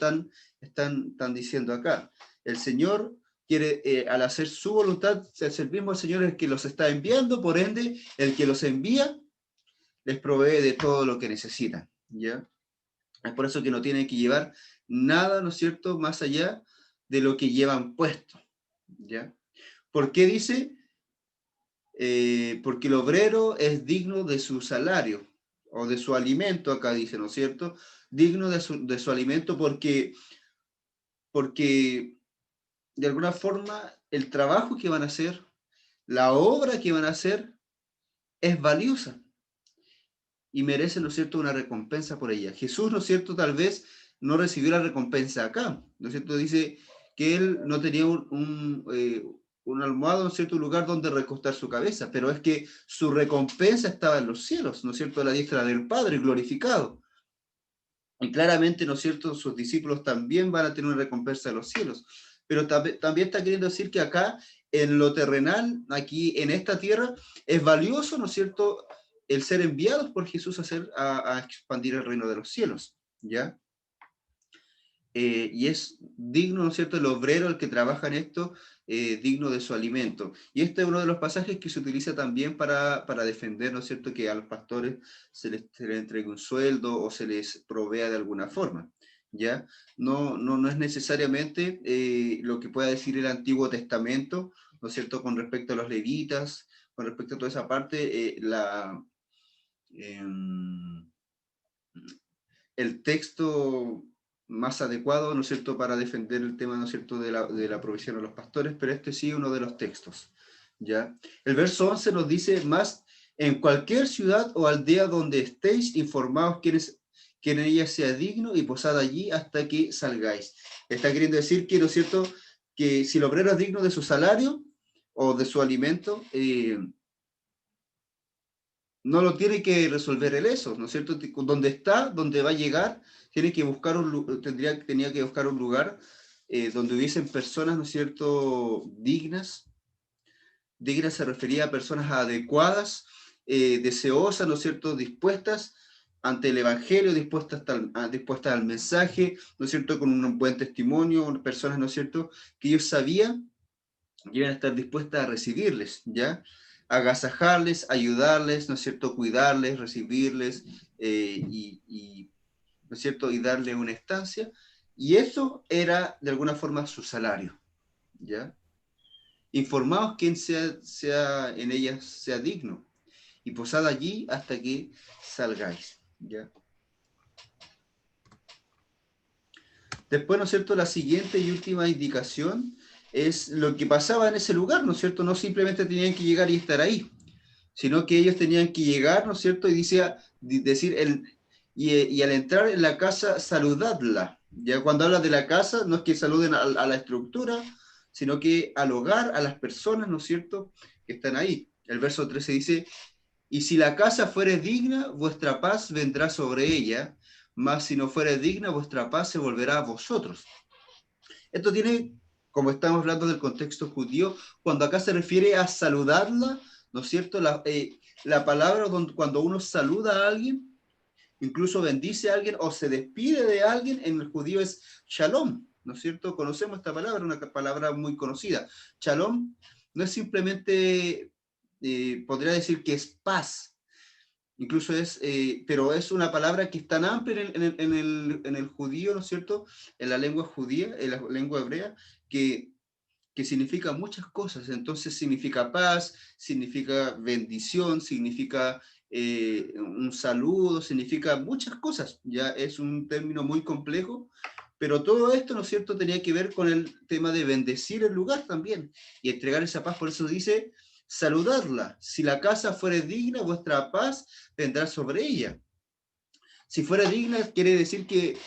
están diciendo acá. El Señor quiere, al hacer su voluntad, es el mismo Señor el que los está enviando, por ende, el que los envía les provee de todo lo que necesitan, ¿ya? Es por eso que no tienen que llevar nada, ¿no es cierto?, más allá de lo que llevan puesto, ¿ya? ¿Por qué dice? Porque el obrero es digno de su salario, o de su alimento, acá dice, ¿no es cierto? Digno de su alimento porque de alguna forma el trabajo que van a hacer, la obra que van a hacer, es valiosa y merece, ¿no es cierto?, una recompensa por ella. Jesús, ¿no es cierto?, tal vez no recibió la recompensa acá, ¿no es cierto? Dice que él no tenía un almohado, ¿no es cierto?, un lugar donde recostar su cabeza, pero es que su recompensa estaba en los cielos, ¿no es cierto?, a la diestra del Padre glorificado. Y claramente, ¿no es cierto?, sus discípulos también van a tener una recompensa de los cielos. Pero también está queriendo decir que acá, en lo terrenal, aquí en esta tierra, es valioso, ¿no es cierto?, el ser enviados por Jesús a expandir el reino de los cielos, ¿ya? Y es digno, ¿no es cierto?, el obrero, el que trabaja en esto, digno de su alimento. Y este es uno de los pasajes que se utiliza también para defender, ¿no es cierto?, que a los pastores se les entregue un sueldo o se les provea de alguna forma, ¿ya? No es necesariamente lo que pueda decir el Antiguo Testamento, ¿no es cierto?, con respecto a los levitas, con respecto a toda esa parte, el texto más adecuado, ¿no es cierto?, para defender el tema, ¿no es cierto?, de la provisión a los pastores, pero este sí es uno de los textos, ¿ya? El verso 11 nos dice, más en cualquier ciudad o aldea donde estéis, informaos quién en ella sea digno y posad allí hasta que salgáis. Está queriendo decir que, ¿no es cierto?, que si el obrero es digno de su salario o de su alimento, no lo tiene que resolver él eso, ¿no es cierto? Donde está, donde va a llegar, tiene que buscar tenía que buscar un lugar donde hubiesen personas, ¿no es cierto?, dignas. Dignas se refería a personas adecuadas, deseosas, ¿no es cierto?, dispuestas ante el Evangelio, dispuestas al mensaje, ¿no es cierto?, con un buen testimonio, personas, ¿no es cierto?, que ellos sabían que iban a estar dispuestas a recibirles, ¿ya? Agasajarles, ayudarles, ¿no es cierto?, cuidarles, recibirles, ¿no es cierto?, y darle una estancia, y eso era de alguna forma su salario, ¿ya? Informaos quien sea en ellas sea digno, y posad allí hasta que salgáis, ¿ya? Después, ¿no es cierto?, la siguiente y última indicación es lo que pasaba en ese lugar, ¿no es cierto? No simplemente tenían que llegar y estar ahí, sino que ellos tenían que llegar, ¿no es cierto? Y decir, y al entrar en la casa, saludadla. Ya cuando habla de la casa, no es que saluden a la estructura, sino que al hogar, a las personas, ¿no es cierto?, que están ahí. El verso 13 dice, y si la casa fuere digna, vuestra paz vendrá sobre ella, mas si no fuere digna, vuestra paz se volverá a vosotros. Esto tiene, como estamos hablando del contexto judío, cuando acá se refiere a saludarla, ¿no es cierto? La palabra cuando uno saluda a alguien, incluso bendice a alguien o se despide de alguien, en el judío es shalom, ¿no es cierto? Conocemos esta palabra, una palabra muy conocida. Shalom no es simplemente, podría decir que es paz, incluso pero es una palabra que es tan amplia en el judío, ¿no es cierto?, en la lengua judía, en la lengua hebrea, que significa muchas cosas. Entonces significa paz, significa bendición, significa un saludo, significa muchas cosas. Ya es un término muy complejo, pero todo esto, ¿no es cierto?, tenía que ver con el tema de bendecir el lugar también y entregar esa paz. Por eso dice, saludarla. Si la casa fuere digna, vuestra paz vendrá sobre ella. Si fuera digna, quiere decir que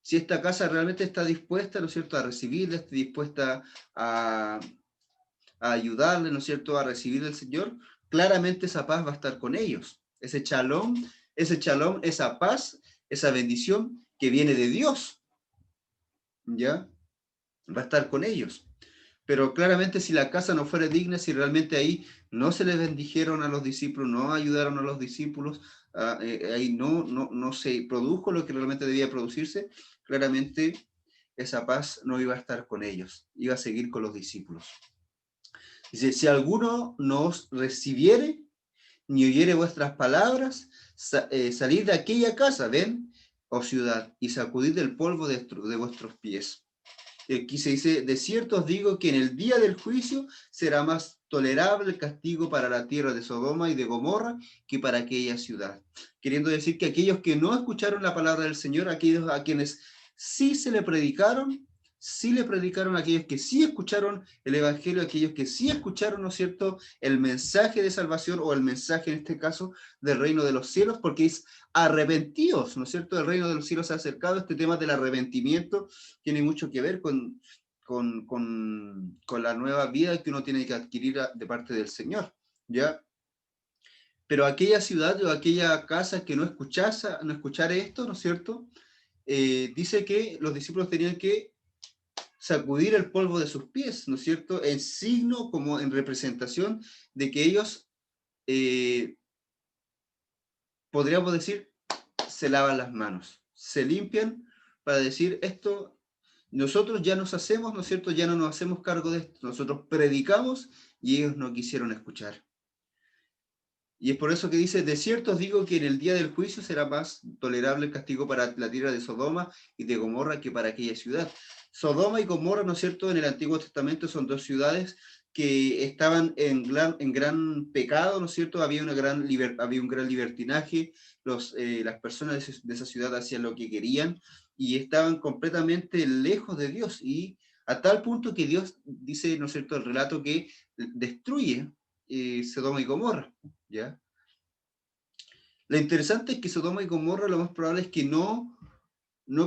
si esta casa realmente está dispuesta, ¿no es cierto?, a recibirle, está dispuesta a ayudarle, ¿no es cierto?, a recibir al Señor, claramente esa paz va a estar con ellos. Ese shalom, esa paz, esa bendición, que viene de Dios, ¿ya? Va a estar con ellos. Pero claramente si la casa no fuera digna, si realmente ahí no se les bendijeron a los discípulos, no ayudaron a los discípulos, ahí no se produjo lo que realmente debía producirse, claramente esa paz no iba a estar con ellos, iba a seguir con los discípulos. Dice, si alguno no os recibiere, ni oyere vuestras palabras, salid de aquella casa, ven, o ciudad, y sacudid el polvo de vuestros pies. Aquí se dice, de cierto os digo que en el día del juicio será más tolerable el castigo para la tierra de Sodoma y de Gomorra que para aquella ciudad. Queriendo decir que aquellos que no escucharon la palabra del Señor, aquellos a quienes sí le predicaron a aquellos que sí escucharon el Evangelio, aquellos que sí escucharon, ¿no es cierto?, el mensaje de salvación o el mensaje, en este caso, del reino de los cielos, porque es arrepentidos, ¿no es cierto? El reino de los cielos se ha acercado. Este tema del arrepentimiento tiene mucho que ver con la nueva vida que uno tiene que adquirir de parte del Señor, ¿ya? Pero aquella ciudad o aquella casa que no escuchara esto, ¿no es cierto?, dice que los discípulos tenían que sacudir el polvo de sus pies, ¿no es cierto?, en signo, como en representación de que ellos, podríamos decir, se lavan las manos, se limpian para decir esto, nosotros ya nos hacemos, ¿no es cierto?, ya no nos hacemos cargo de esto, nosotros predicamos y ellos no quisieron escuchar. Y es por eso que dice, de cierto os digo que en el día del juicio será más tolerable el castigo para la tierra de Sodoma y de Gomorra que para aquella ciudad. Sodoma y Gomorra, ¿no es cierto?, en el Antiguo Testamento son dos ciudades que estaban en gran pecado, ¿no es cierto? Había un gran libertinaje, las personas de esa ciudad hacían lo que querían y estaban completamente lejos de Dios, y a tal punto que Dios dice, ¿no es cierto?, el relato que destruye Sodoma y Gomorra, ¿ya? Lo interesante es que Sodoma y Gomorra lo más probable es que no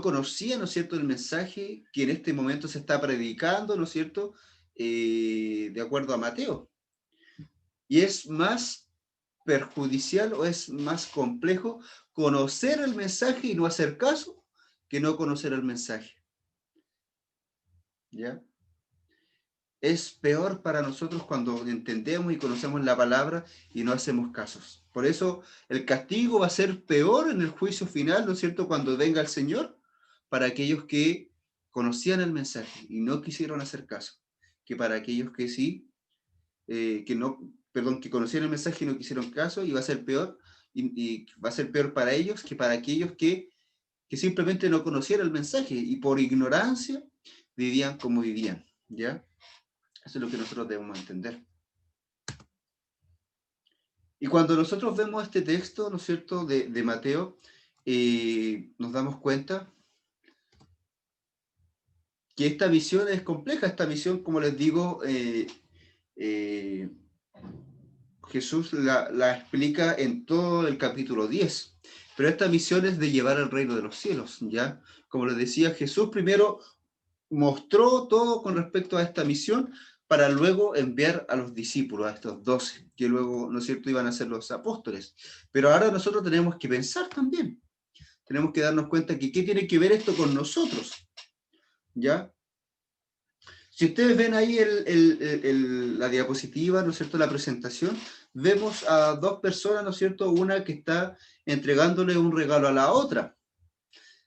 conocían, ¿no es cierto?, el mensaje que en este momento se está predicando, ¿no es cierto?, de acuerdo a Mateo. Y es más perjudicial o es más complejo conocer el mensaje y no hacer caso que no conocer el mensaje, ¿ya? Es peor para nosotros cuando entendemos y conocemos la palabra y no hacemos casos. Por eso el castigo va a ser peor en el juicio final, ¿no es cierto?, cuando venga el Señor, para aquellos que conocían el mensaje y no quisieron hacer caso, que para aquellos que sí, que conocían el mensaje y no quisieron caso, y va a ser peor, y va a ser peor para ellos que para aquellos que simplemente no conocían el mensaje y por ignorancia vivían como vivían, ¿ya? Eso es lo que nosotros debemos entender. Y cuando nosotros vemos este texto, ¿no es cierto?, de Mateo, nos damos cuenta que esta visión es compleja. Esta visión, como les digo, Jesús la explica en todo el capítulo 10. Pero esta misión es de llevar al reino de los cielos, ¿ya? Como les decía, Jesús primero mostró todo con respecto a esta misión para luego enviar a los discípulos, a estos 12, que luego, ¿no es cierto?, iban a ser los apóstoles. Pero ahora nosotros tenemos que pensar también. Tenemos que darnos cuenta que ¿qué tiene que ver esto con nosotros? ¿Ya? Si ustedes ven ahí la diapositiva, ¿no es cierto?, la presentación, vemos a dos personas, ¿no es cierto?, una que está entregándole un regalo a la otra.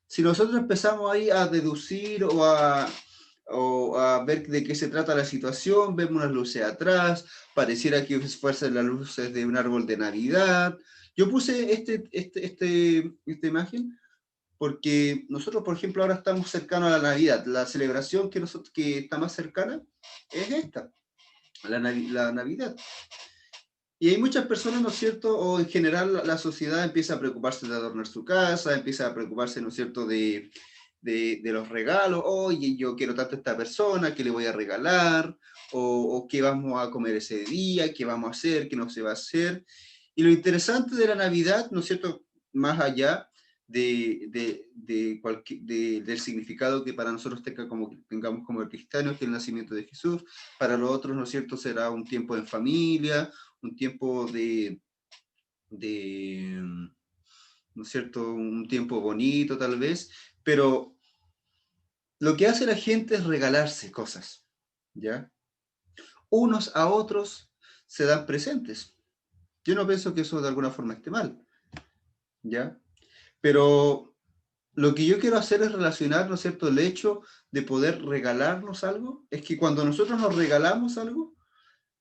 Si nosotros empezamos ahí a deducir o a ver de qué se trata la situación, vemos unas luces atrás, pareciera que fuerzan las luces de un árbol de Navidad. Yo puse esta imagen porque nosotros, por ejemplo, ahora estamos cercanos a la Navidad. La celebración que está más cercana es esta, la Navidad. Y hay muchas personas, ¿no es cierto?, o en general la sociedad empieza a preocuparse de adornar su casa, empieza a preocuparse, ¿no es cierto?, de los regalos. Oye, yo quiero tanto a esta persona, ¿qué le voy a regalar? O qué vamos a comer ese día, qué vamos a hacer, qué no se va a hacer. Y lo interesante de la Navidad, ¿no es cierto?, más allá del significado que para nosotros tengamos como cristianos, que es el nacimiento de Jesús, para los otros, ¿no es cierto?, será un tiempo en familia, un tiempo ¿no es cierto?, un tiempo bonito tal vez, Pero lo que hace la gente es regalarse cosas, ¿ya? Unos a otros se dan presentes. Yo no pienso que eso de alguna forma esté mal, ¿ya? Pero lo que yo quiero hacer es relacionar, ¿no es cierto?, el hecho de poder regalarnos algo, es que cuando nosotros nos regalamos algo,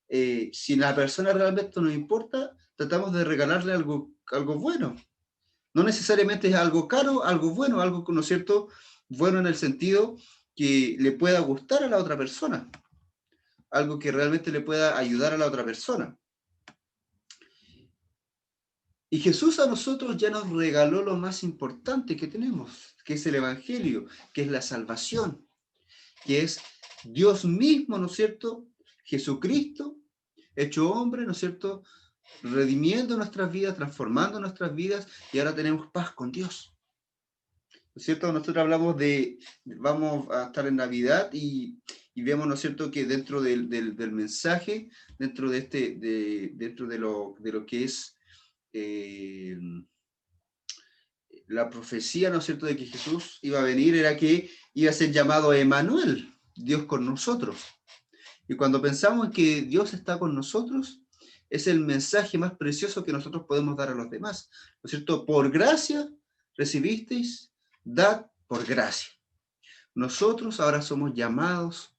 si a la persona realmente nos importa, tratamos de regalarle algo bueno. No necesariamente es algo caro, algo bueno, algo, ¿no es cierto?, bueno en el sentido que le pueda gustar a la otra persona, algo que realmente le pueda ayudar a la otra persona. Y Jesús a nosotros ya nos regaló lo más importante que tenemos, que es el Evangelio, que es la salvación, que es Dios mismo, ¿no es cierto?, Jesucristo, hecho hombre, ¿no es cierto?, redimiendo nuestras vidas, transformando nuestras vidas, y ahora tenemos paz con Dios. ¿No es cierto? Nosotros hablamos vamos a estar en Navidad y vemos, ¿no es cierto?, que dentro del mensaje, dentro de dentro de lo que es la profecía, ¿no es cierto?, de que Jesús iba a venir, era que iba a ser llamado Emmanuel, Dios con nosotros. Y cuando pensamos que Dios está con nosotros, es el mensaje más precioso que nosotros podemos dar a los demás, ¿no es cierto? Por gracia recibisteis, dad por gracia. Nosotros ahora somos llamados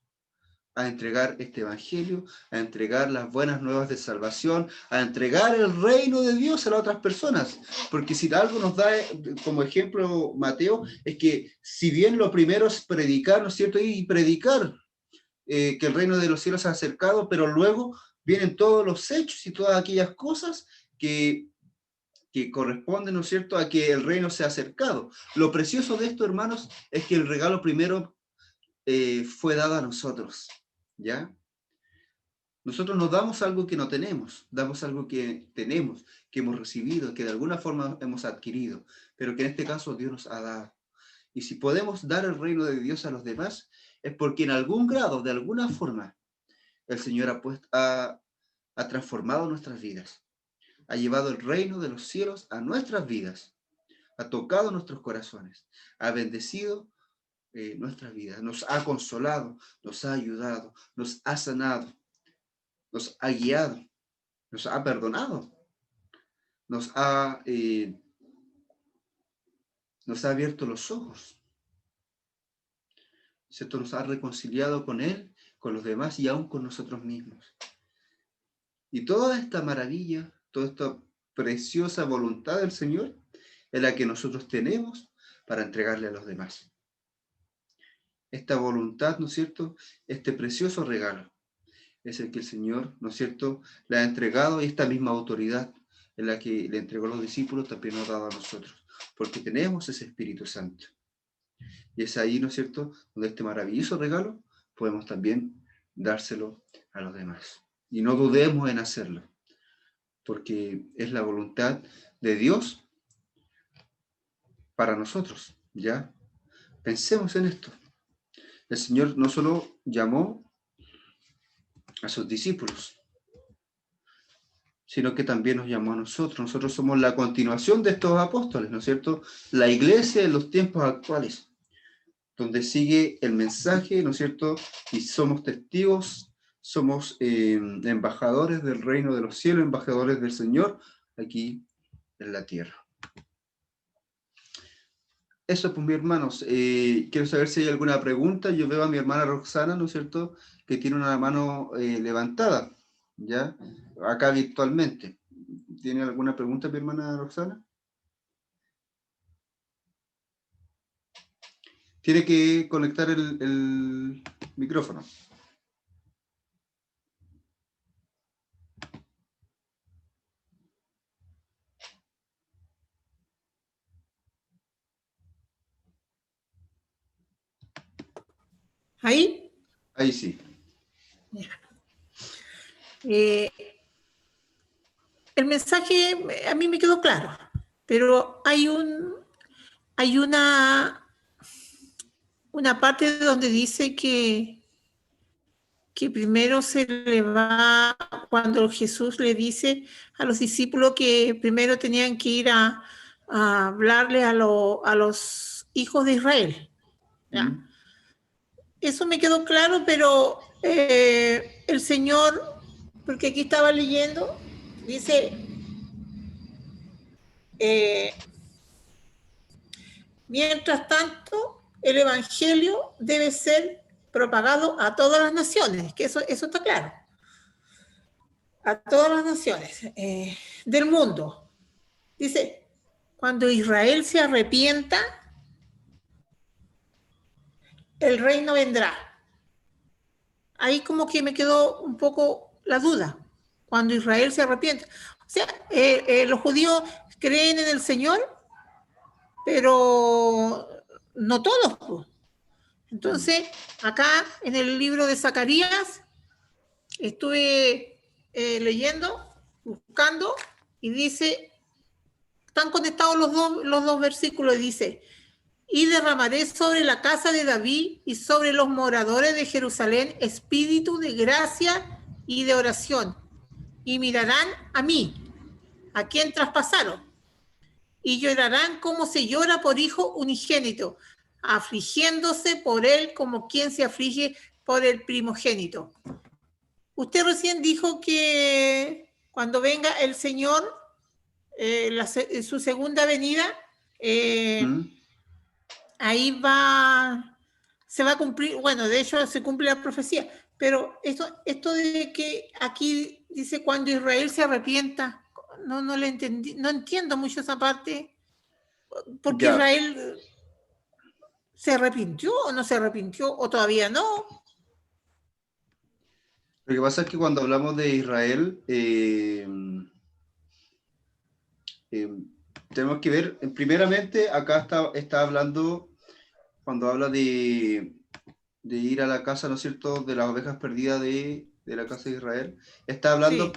a entregar este evangelio, a entregar las buenas nuevas de salvación, a entregar el reino de Dios a las otras personas. Porque si algo nos da como ejemplo Mateo, es que si bien lo primero es predicar, ¿no es cierto? Y predicar que el reino de los cielos se ha acercado, pero luego vienen todos los hechos y todas aquellas cosas que corresponden, ¿no es cierto?, a que el reino se ha acercado. Lo precioso de esto, hermanos, es que el regalo primero fue dado a nosotros, ¿ya? Nosotros nos damos algo que no tenemos, damos algo que tenemos, que hemos recibido, que de alguna forma hemos adquirido, pero que en este caso Dios nos ha dado. Y si podemos dar el reino de Dios a los demás, es porque en algún grado, de alguna forma, el Señor ha transformado nuestras vidas, ha llevado el reino de los cielos a nuestras vidas, ha tocado nuestros corazones, ha bendecido nuestras vidas, nos ha consolado, nos ha ayudado, nos ha sanado, nos ha guiado, nos ha perdonado, nos ha abierto los ojos, ¿cierto? Nos ha reconciliado con Él, con los demás y aún con nosotros mismos. Y toda esta maravilla, toda esta preciosa voluntad del Señor es la que nosotros tenemos para entregarle a los demás. Esta voluntad, ¿no es cierto?, este precioso regalo es el que el Señor, ¿no es cierto?, le ha entregado, y esta misma autoridad en la que le entregó a los discípulos también nos ha dado a nosotros, porque tenemos ese Espíritu Santo. Y es ahí, ¿no es cierto?, donde este maravilloso regalo podemos también dárselo a los demás. Y no dudemos en hacerlo, porque es la voluntad de Dios para nosotros, ¿ya? Pensemos en esto. El Señor no solo llamó a sus discípulos, sino que también nos llamó a nosotros. Nosotros somos la continuación de estos apóstoles, ¿no es cierto? La iglesia en los tiempos actuales, donde sigue el mensaje, ¿no es cierto? Y somos testigos, somos embajadores del reino de los cielos, embajadores del Señor aquí en la tierra. Eso, pues, mis hermanos, quiero saber si hay alguna pregunta. Yo veo a mi hermana Roxana, ¿no es cierto?, que tiene una mano levantada, ¿ya? Acá virtualmente. ¿Tiene alguna pregunta, mi hermana Roxana? Tiene que conectar el micrófono. ¿Ahí? Ahí sí. El mensaje a mí me quedó claro, pero hay una parte donde dice que primero se le va, cuando Jesús le dice a los discípulos que primero tenían que ir a hablarle a los hijos de Israel. ¿Ya? Mm. Eso me quedó claro, pero el Señor, porque aquí estaba leyendo, dice, mientras tanto, el Evangelio debe ser propagado a todas las naciones, que eso está claro, a todas las naciones del mundo. Dice, cuando Israel se arrepienta, el reino vendrá. Ahí como que me quedó un poco la duda, cuando Israel se arrepiente. O sea, los judíos creen en el Señor, pero no todos, pues. Entonces, acá en el libro de Zacarías, estuve leyendo, buscando, y dice, están conectados los dos versículos, y dice, y derramaré sobre la casa de David y sobre los moradores de Jerusalén espíritu de gracia y de oración, y mirarán a mí, a quien traspasaron, y llorarán como se llora por hijo unigénito, afligiéndose por él como quien se aflige por el primogénito. Usted recién dijo que cuando venga el Señor, su segunda venida, ahí se va a cumplir, bueno, de hecho se cumple la profecía, pero esto de que aquí dice cuando Israel se arrepienta, no le entendí, no entiendo mucho esa parte, porque Ya. Israel se arrepintió o no se arrepintió, o todavía no. Lo que pasa es que cuando hablamos de Israel, tenemos que ver, primeramente, acá está hablando, cuando habla de ir a la casa, ¿no es cierto?, de las ovejas perdidas de la casa de Israel, está hablando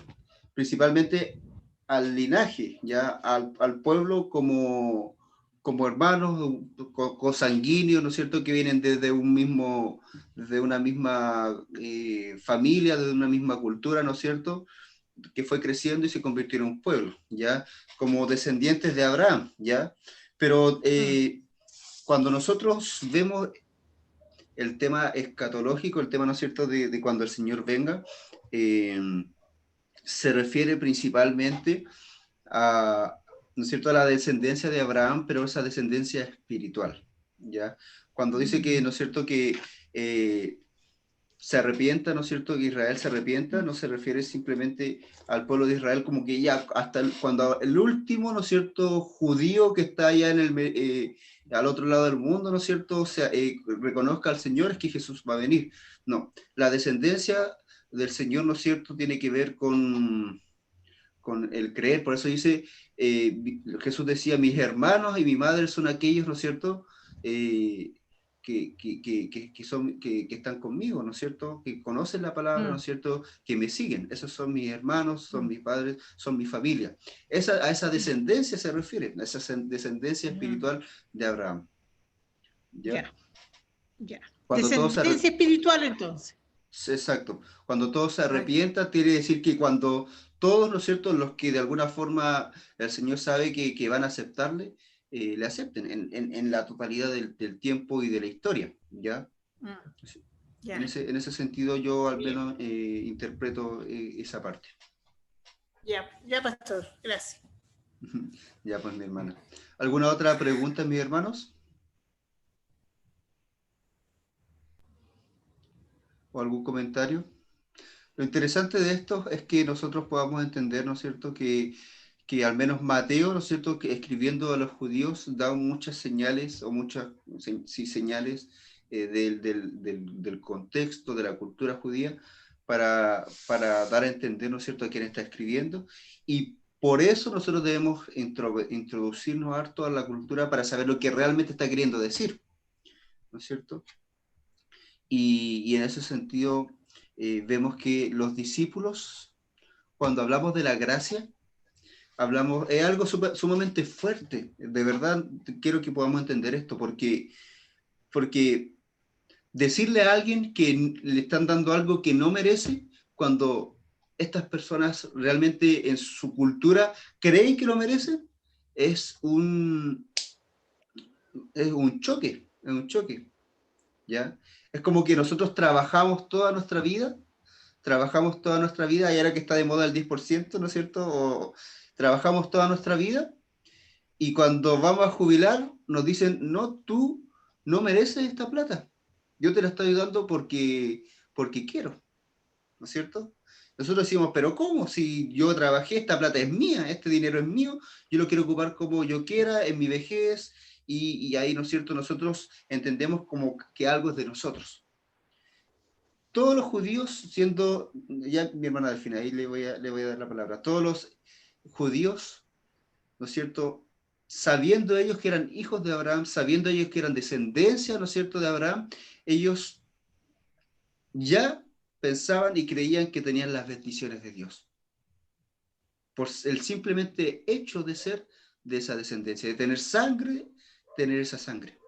principalmente al linaje, ya al pueblo como hermanos, consanguíneos, ¿no es cierto?, que vienen desde una misma familia, de una misma cultura, ¿no es cierto?, que fue creciendo y se convirtió en un pueblo, ¿ya? Como descendientes de Abraham, ¿ya? Pero cuando nosotros vemos el tema escatológico, el tema, ¿no es cierto?, de cuando el Señor venga, se refiere principalmente ¿no es cierto?, a la descendencia de Abraham, pero esa descendencia espiritual, ¿ya? Cuando dice que, ¿no es cierto?, que se arrepienta, ¿no es cierto?, que Israel se arrepienta, no se refiere simplemente al pueblo de Israel como que ya hasta cuando el último, ¿no es cierto?, judío que está allá al otro lado del mundo, ¿no es cierto?, reconozca al Señor, es que Jesús va a venir. No, la descendencia del Señor, ¿no es cierto?, tiene que ver con el creer. Por eso dice, Jesús decía, mis hermanos y mi madre son aquellos, ¿no es cierto?, que están conmigo, ¿no es cierto?, que conocen la palabra, ¿no es cierto?, que me siguen. Esos son mis hermanos, son mis padres, son mi familia. A esa descendencia se refiere, a esa descendencia espiritual de Abraham. ¿Ya? Descendencia espiritual, entonces. Exacto. Cuando todos se arrepientan, quiere decir que cuando todos, ¿no es cierto?, los que de alguna forma el Señor sabe que van a aceptarle, le acepten en la totalidad del tiempo y de la historia, ¿ya? En ese sentido yo al menos interpreto esa parte. Ya, pastor, gracias. Ya, pues, mi hermana. ¿Alguna otra pregunta, mis hermanos? ¿O algún comentario? Lo interesante de esto es que nosotros podamos entender, ¿no es cierto?, que al menos Mateo, ¿no es cierto?, que escribiendo a los judíos da muchas señales, o muchas señales del contexto, de la cultura judía, para dar a entender, ¿no es cierto?, a quién está escribiendo. Y por eso nosotros debemos introducirnos harto a la cultura para saber lo que realmente está queriendo decir, ¿no es cierto? Y en ese sentido vemos que los discípulos, cuando hablamos de la gracia, es algo sumamente fuerte. De verdad, quiero que podamos entender esto, porque decirle a alguien que le están dando algo que no merece, cuando estas personas realmente en su cultura creen que lo merecen, es es un choque, ¿ya? Es como que nosotros trabajamos toda nuestra vida, y ahora que está de moda el 10%, ¿no es cierto? O trabajamos toda nuestra vida, y cuando vamos a jubilar, nos dicen, no, tú no mereces esta plata, yo te la estoy dando porque quiero, ¿no es cierto? Nosotros decimos, pero ¿cómo? Si yo trabajé, esta plata es mía, este dinero es mío, yo lo quiero ocupar como yo quiera, en mi vejez, y ahí, ¿no es cierto?, nosotros entendemos como que algo es de nosotros. Todos los judíos, siendo, ya mi hermana Delfina, ahí le voy a dar la palabra, todos los judíos, ¿no es cierto?, sabiendo ellos que eran hijos de Abraham, sabiendo ellos que eran descendencia, ¿no es cierto?, de Abraham, ellos ya pensaban y creían que tenían las bendiciones de Dios, por el simplemente hecho de ser de esa descendencia, de tener sangre, tener esa sangre.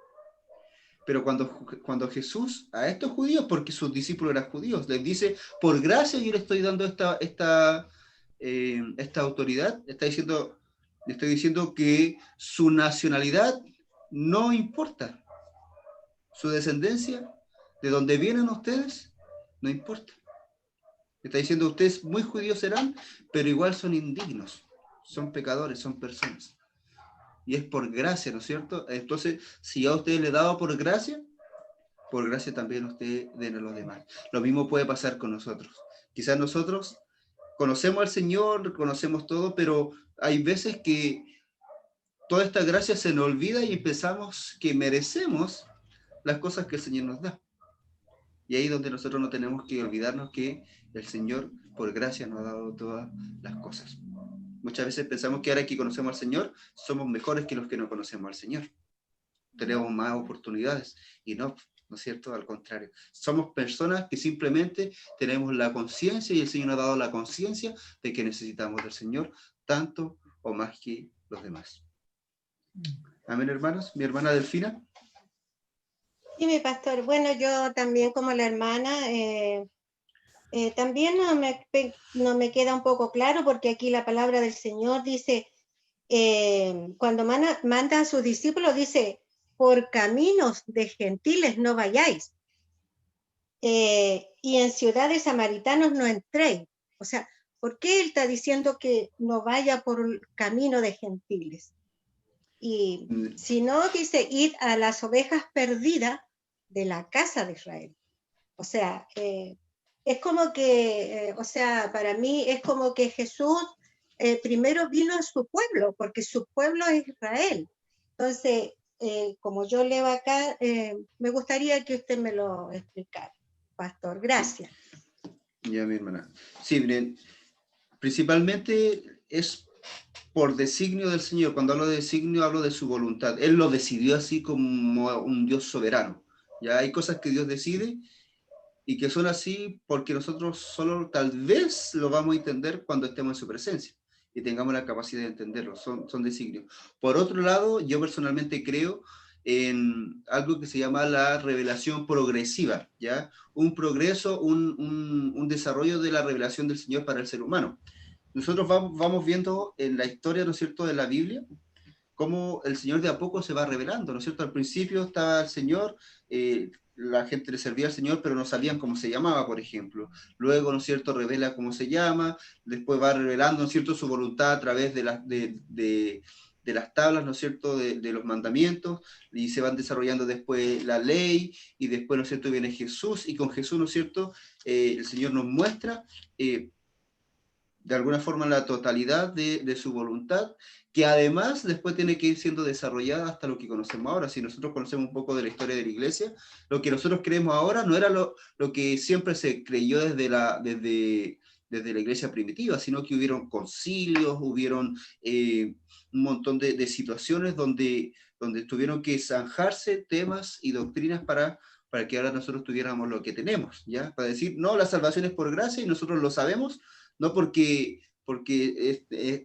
Pero cuando Jesús a estos judíos, porque sus discípulos eran judíos, les dice, por gracia yo le estoy dando esta autoridad, le estoy diciendo que su nacionalidad no importa, su descendencia, de donde vienen ustedes, no importa. Está diciendo, ustedes muy judíos serán, pero igual son indignos, son pecadores, son personas. Y es por gracia, ¿no es cierto? Entonces, si a ustedes les he dado por gracia también ustedes den a los demás. Lo mismo puede pasar con nosotros. Quizás nosotros conocemos al Señor, conocemos todo, pero hay veces que toda esta gracia se nos olvida y pensamos que merecemos las cosas que el Señor nos da. Y ahí es donde nosotros no tenemos que olvidarnos que el Señor, por gracia, nos ha dado todas las cosas. Muchas veces pensamos que ahora que conocemos al Señor, somos mejores que los que no conocemos al Señor. Tenemos más oportunidades, y no es cierto? Al contrario. Somos personas que simplemente tenemos la conciencia, y el Señor nos ha dado la conciencia de que necesitamos del Señor tanto o más que los demás. Amén, hermanos. Mi hermana Delfina. Sí, mi pastor. Bueno, yo también como la hermana, también no me queda un poco claro, porque aquí la palabra del Señor dice, cuando manda a sus discípulos, dice, por caminos de gentiles no vayáis, y en ciudades samaritanos no entréis. O sea, ¿por qué él está diciendo que no vaya por el camino de gentiles? Y si no, dice, id a las ovejas perdidas de la casa de Israel. O sea, es como que, o sea, para mí es como que Jesús primero vino a su pueblo, porque su pueblo es Israel. Entonces, como yo leo acá, me gustaría que usted me lo explicara, pastor. Gracias. Ya, mi hermana. Sí, miren, principalmente es por designio del Señor. Cuando hablo de designio, hablo de su voluntad. Él lo decidió así como un Dios soberano. Ya hay cosas que Dios decide y que son así porque nosotros solo tal vez lo vamos a entender cuando estemos en su presencia y tengamos la capacidad de entenderlo. Son designios. Por otro lado, yo personalmente creo en algo que se llama la revelación progresiva, ¿ya? Un progreso, un desarrollo de la revelación del Señor para el ser humano. Nosotros vamos viendo en la historia, ¿no es cierto?, de la Biblia, cómo el Señor de a poco se va revelando, ¿no es cierto? Al principio estaba el Señor, la gente le servía al Señor, pero no sabían cómo se llamaba, por ejemplo. Luego, ¿no es cierto?, revela cómo se llama, después va revelando, ¿no es cierto?, su voluntad a través de las tablas, ¿no es cierto?, de los mandamientos, y se van desarrollando después la ley, y después, ¿no es cierto?, viene Jesús, y con Jesús, ¿no es cierto?, el Señor nos muestra de alguna forma la totalidad de su voluntad, que además después tiene que ir siendo desarrollada hasta lo que conocemos ahora. Si nosotros conocemos un poco de la historia de la iglesia, lo que nosotros creemos ahora no era lo que siempre se creyó desde la iglesia primitiva, sino que hubieron concilios, hubieron un montón de situaciones donde tuvieron que zanjarse temas y doctrinas para que ahora nosotros tuviéramos lo que tenemos, ¿ya? Para decir, no, la salvación es por gracia y nosotros lo sabemos, no porque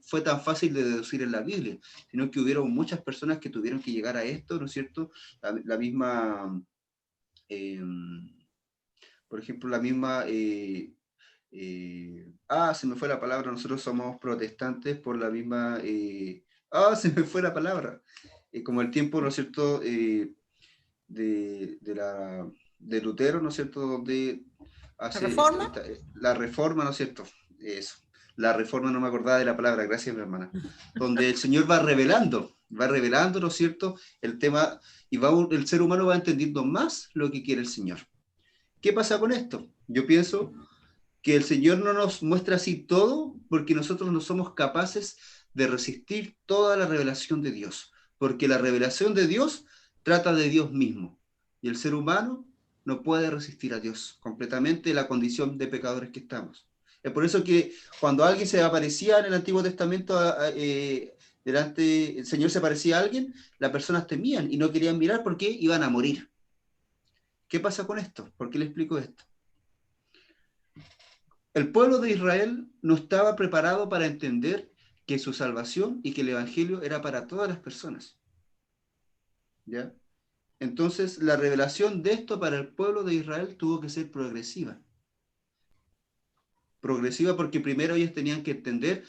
fue tan fácil de deducir en la Biblia, sino que hubieron muchas personas que tuvieron que llegar a esto, ¿no es cierto? La misma, por ejemplo, la misma, se me fue la palabra, nosotros somos protestantes por la misma, se me fue la palabra. como el tiempo, ¿no es cierto?, de Lutero, ¿no es cierto?, donde hace ¿La reforma? La reforma, ¿no es cierto? Eso. La reforma, no me acordaba de la palabra, gracias, mi hermana. Donde el Señor va revelando, ¿no es cierto?, el tema, y el ser humano va entendiendo más lo que quiere el Señor. ¿Qué pasa con esto? Yo pienso que el Señor no nos muestra así todo porque nosotros no somos capaces de resistir toda la revelación de Dios, porque la revelación de Dios trata de Dios mismo, y el ser humano no puede resistir a Dios completamente, la condición de pecadores que estamos. Es por eso que cuando alguien se aparecía en el Antiguo Testamento, delante, el Señor se aparecía a alguien, las personas temían y no querían mirar porque iban a morir. ¿Qué pasa con esto? ¿Por qué le explico esto? El pueblo de Israel no estaba preparado para entender que su salvación y que el evangelio era para todas las personas. ¿Ya? Entonces, la revelación de esto para el pueblo de Israel tuvo que ser progresiva. Progresiva porque primero ellos tenían que entender,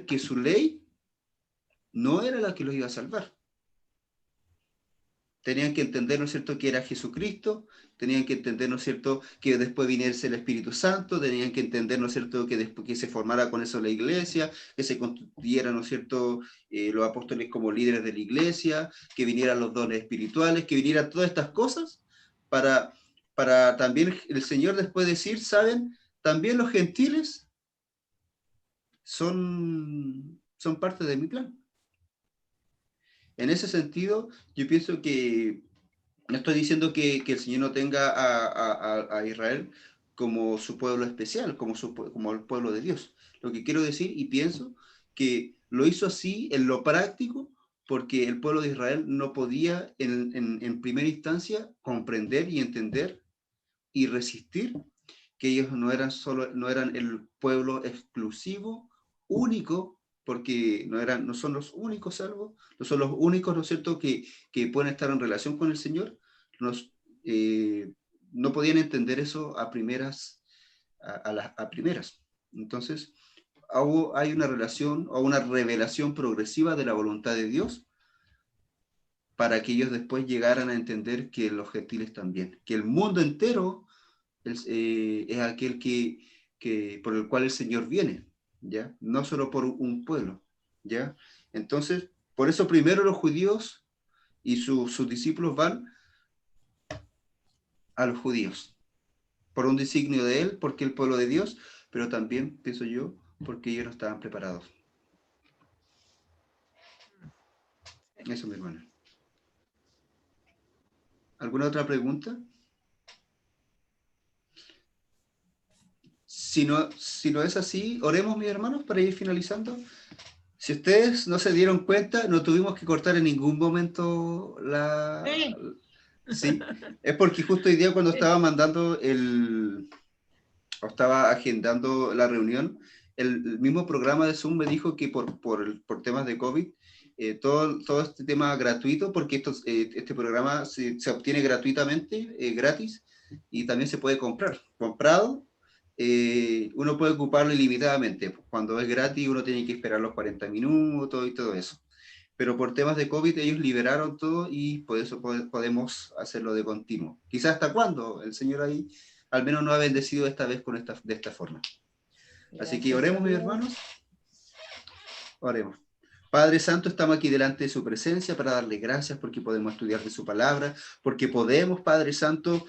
que su ley no era la que los iba a salvar. Tenían que entender, ¿no es cierto?, que era Jesucristo, tenían que entender, ¿no es cierto?, que después viniese el Espíritu Santo, tenían que entender, ¿no es cierto?, que después que se formara con eso la iglesia, que se constituyeran, ¿no es cierto?, los apóstoles como líderes de la iglesia, que vinieran los dones espirituales, que vinieran todas estas cosas, para también el Señor después decir, ¿saben? También los gentiles son parte de mi plan. En ese sentido, yo pienso que no estoy diciendo que el Señor no tenga a Israel como su pueblo especial, como el pueblo de Dios. Lo que quiero decir y pienso que lo hizo así en lo práctico porque el pueblo de Israel no podía en primera instancia comprender y entender y resistir que ellos no eran el pueblo exclusivo, único, porque no son los únicos salvos, no son los únicos, ¿no es cierto?, que pueden estar en relación con el Señor. No podían entender eso a primeras. Entonces, hay una relación o una revelación progresiva de la voluntad de Dios para que ellos después llegaran a entender que los gentiles también, que el mundo entero es aquel por el cual el Señor viene, ¿ya? No solo por un pueblo, ¿ya? Entonces, por eso primero los judíos y sus discípulos van a los judíos, por un designio de él, porque el pueblo de Dios, pero también, pienso yo, porque ellos no estaban preparados. Eso, mi hermana. ¿Alguna otra pregunta? Si no es así, oremos, mis hermanos, para ir finalizando. Si ustedes no se dieron cuenta, no tuvimos que cortar en ningún momento Sí, es porque justo hoy día cuando estaba estaba agendando la reunión, el mismo programa de Zoom me dijo que por temas de COVID, todo este tema gratuito, porque este programa se obtiene gratuitamente, gratis, y también se puede comprar. Comprado, uno puede ocuparlo ilimitadamente. Cuando es gratis uno tiene que esperar los 40 minutos y todo eso. Pero por temas de COVID ellos liberaron todo y por eso podemos hacerlo de continuo. Quizás hasta cuándo, el Señor ahí al menos nos ha bendecido esta vez de esta forma. Así que oremos, mis hermanos. Oremos. Padre Santo, estamos aquí delante de su presencia para darle gracias porque podemos estudiar de su palabra, porque podemos, Padre Santo,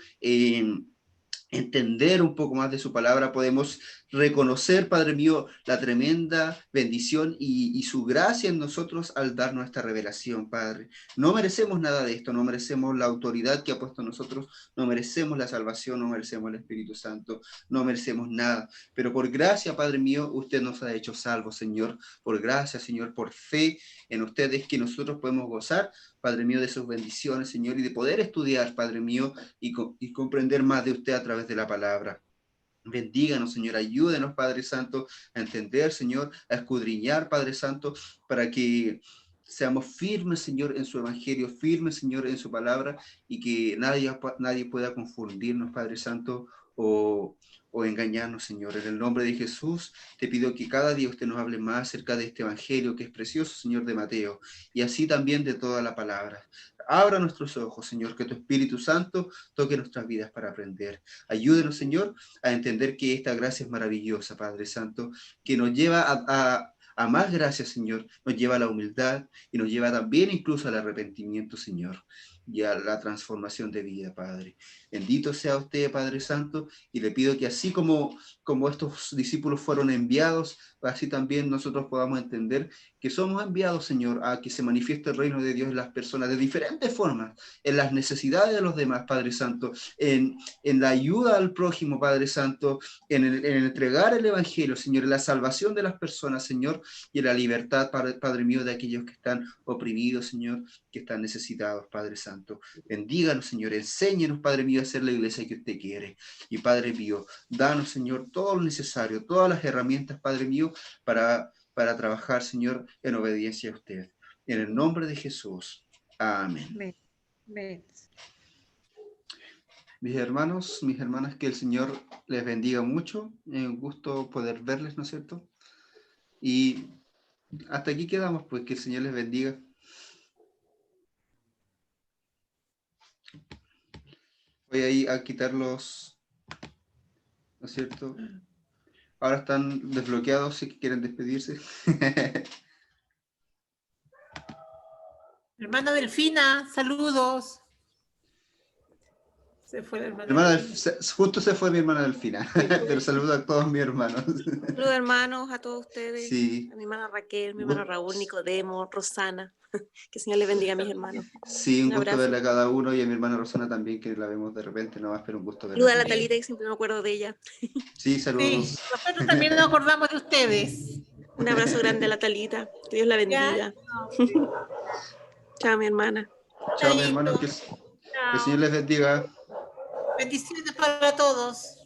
entender un poco más de su palabra, podemos reconocer, Padre mío, la tremenda bendición y su gracia en nosotros al darnos esta revelación, Padre. No merecemos nada de esto, no merecemos la autoridad que ha puesto en nosotros, no merecemos la salvación, no merecemos el Espíritu Santo, no merecemos nada, pero por gracia, Padre mío, usted nos ha hecho salvos, Señor, por gracia, Señor, por fe en ustedes que nosotros podemos gozar, Padre mío, de sus bendiciones, Señor, y de poder estudiar, Padre mío, y comprender más de usted a través de la palabra. Bendíganos, Señor, ayúdenos, Padre Santo, a entender, Señor, a escudriñar, Padre Santo, para que seamos firmes, Señor, en su evangelio, firmes, Señor, en su palabra, y que nadie pueda confundirnos, Padre Santo, o engañarnos, Señor. En el nombre de Jesús, te pido que cada día usted nos hable más acerca de este evangelio que es precioso, Señor, de Mateo, y así también de toda la palabra. Abra nuestros ojos, Señor, que tu Espíritu Santo toque nuestras vidas para aprender. Ayúdenos, Señor, a entender que esta gracia es maravillosa, Padre Santo, que nos lleva a más gracia, Señor, nos lleva a la humildad y nos lleva también incluso al arrepentimiento, Señor, y a la transformación de vida, Padre. Bendito sea usted, Padre Santo, y le pido que así como estos discípulos fueron enviados, así también nosotros podamos entender que somos enviados, Señor, a que se manifieste el reino de Dios en las personas de diferentes formas, en las necesidades de los demás, Padre Santo, en la ayuda al prójimo, Padre Santo, en entregar el Evangelio, Señor, en la salvación de las personas, Señor, y en la libertad, Padre mío, de aquellos que están oprimidos, Señor, que están necesitados, Padre Santo. Bendíganos, Señor, enséñenos, Padre mío, a ser la iglesia que usted quiere. Y Padre mío, danos, Señor, todo lo necesario, todas las herramientas, Padre mío, para trabajar, Señor, en obediencia a usted. En el nombre de Jesús. Amén. Amén. Mis hermanos, mis hermanas, que el Señor les bendiga mucho. Es un gusto poder verles, ¿no es cierto? Y hasta aquí quedamos, pues que el Señor les bendiga. Voy ahí a quitarlos, ¿no es cierto? Ahora están desbloqueados si quieren despedirse. Hermana Delfina, saludos. Se fue la hermana. Justo se fue mi hermana Delfina, pero saludo a todos mis hermanos. Saludos, hermanos, a todos ustedes. Sí. A mi hermana Raquel, mi hermano Raúl, Nicodemo, Rosana. Que el Señor les bendiga a mis hermanos. Sí, un gusto verle a cada uno, y a mi hermana Rosana también, que la vemos de repente nomás, pero un gusto verla. Saluda a la Talita, que siempre me acuerdo de ella. Sí, saludos. Sí, nosotros también nos acordamos de ustedes. Un abrazo grande a la Talita. Que Dios la bendiga. Chao, mi hermana. Chao, mi hermano, que el Señor les bendiga. Bendiciones para todos.